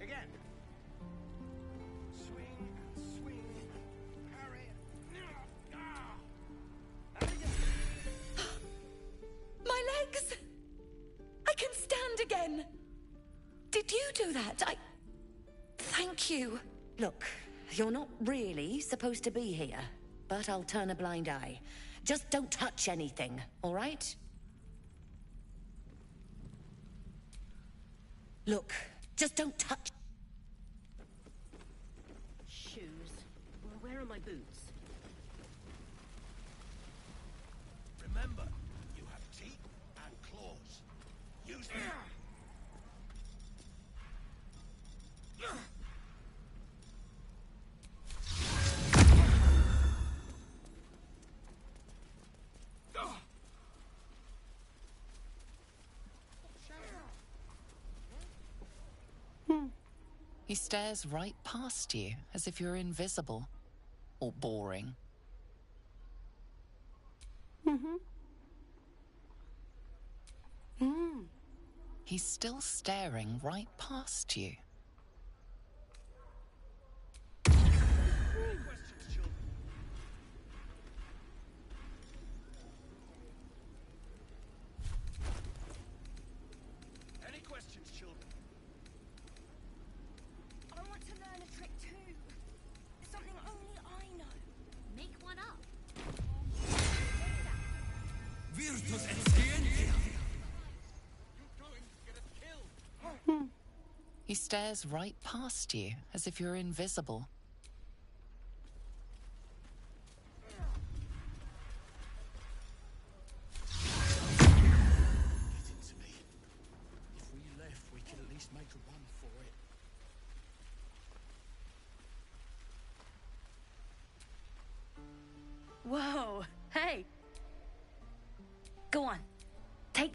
Again. Swing and swing and parry and again. My legs! I can stand again! Did you do that? Thank you. Look, you're not really supposed to be here, but I'll turn a blind eye. Just don't touch anything, all right? Look, just don't touch... Shoes. Well, where are my boots? Remember, you have teeth and claws. Use them. He stares right past you, as if you're invisible. Or boring. He's still staring right past you. Any questions, children? I want to learn a trick too. Something only I know. Make one up. Virtus et scientia! He stares right past you, as if you're invisible.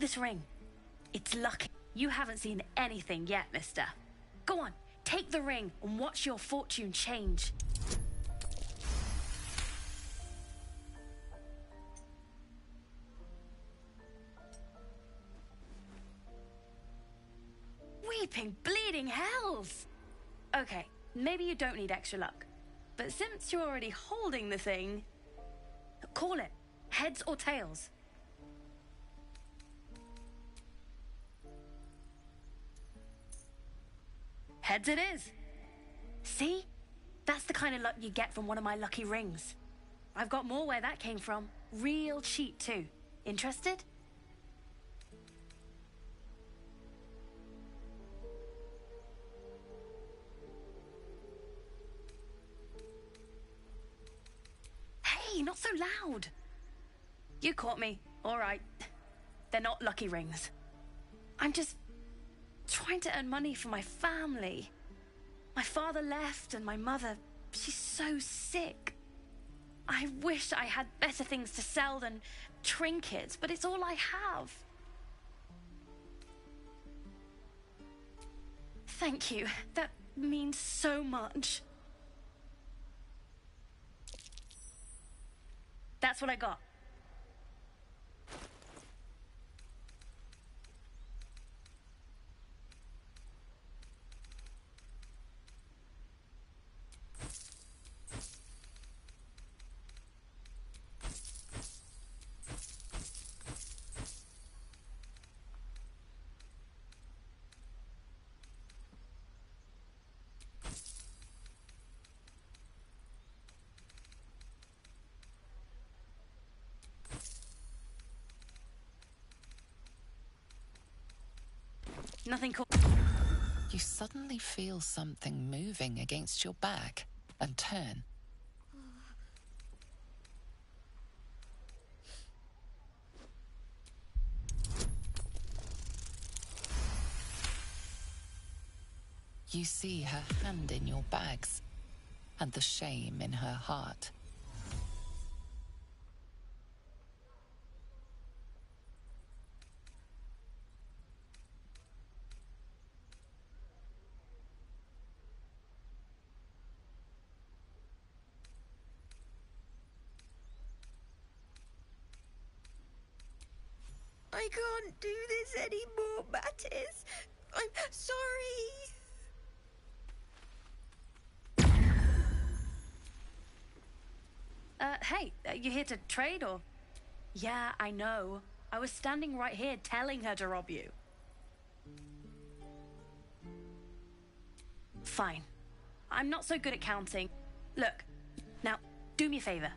this ring. It's lucky. You haven't seen anything yet, mister. Go on, take the ring and watch your fortune change. Weeping, bleeding hells! Okay, maybe you don't need extra luck. But since you're already holding the thing, call it. Heads or tails. Heads it is. See? That's the kind of luck you get from one of my lucky rings. I've got more where that came from. Real cheap, too. Interested? Hey, not so loud. You caught me. All right. They're not lucky rings. I'm just trying to earn money for my family. My father left and my mother, she's so sick. I wish I had better things to sell than trinkets, but it's all I have. Thank you. That means so much. That's what I got. Nothing cool. You suddenly feel something moving against your back and turn. You see her hand in your bags and the shame in her heart. I can't do this anymore, Mattis. I'm sorry. Hey, you here to trade or? Yeah, I know. I was standing right here telling her to rob you. Fine. I'm not so good at counting. Look, now, do me a favor.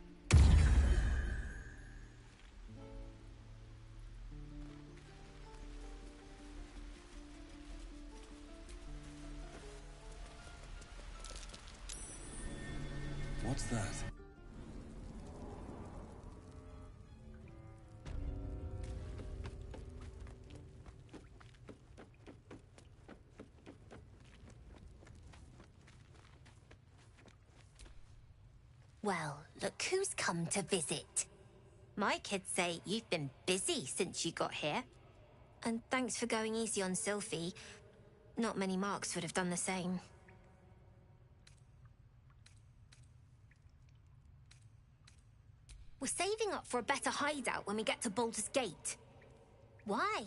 What's that? Well, look who's come to visit. My kids say you've been busy since you got here. And thanks for going easy on Sylphie. Not many marks would have done the same. We're saving up for a better hideout when we get to Baldur's Gate. Why?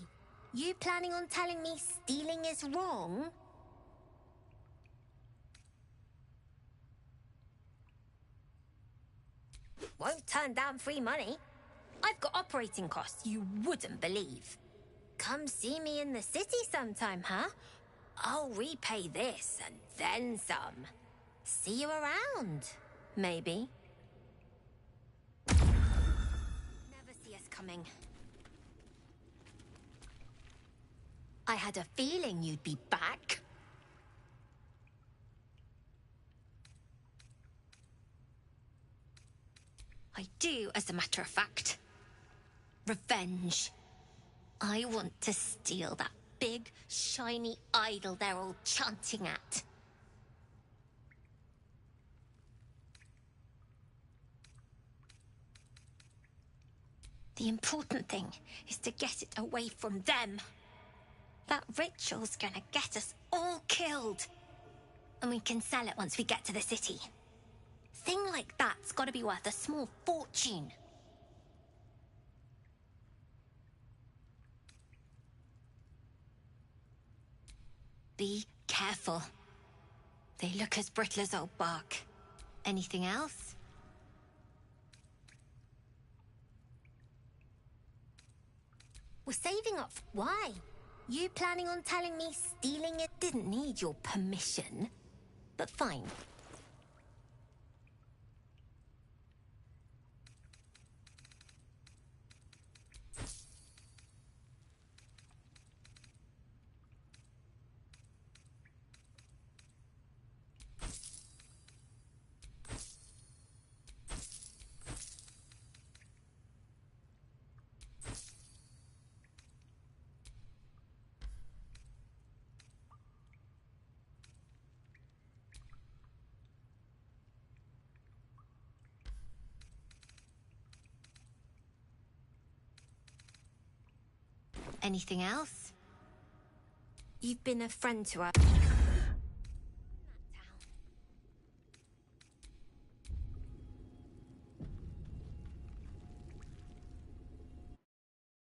You planning on telling me stealing is wrong? Won't turn down free money. I've got operating costs you wouldn't believe. Come see me in the city sometime, huh? I'll repay this and then some. See you around, maybe. Never see us coming. I had a feeling you'd be back. I do, as a matter of fact. Revenge. I want to steal that big, shiny idol they're all chanting at. The important thing is to get it away from them. That ritual's gonna get us all killed. And we can sell it once we get to the city. Thing like that's gotta be worth a small fortune. Be careful. They look as brittle as old bark. Anything else? We're saving up. Why? You planning on telling me stealing it didn't need your permission? But fine. Anything else? You've been a friend to us.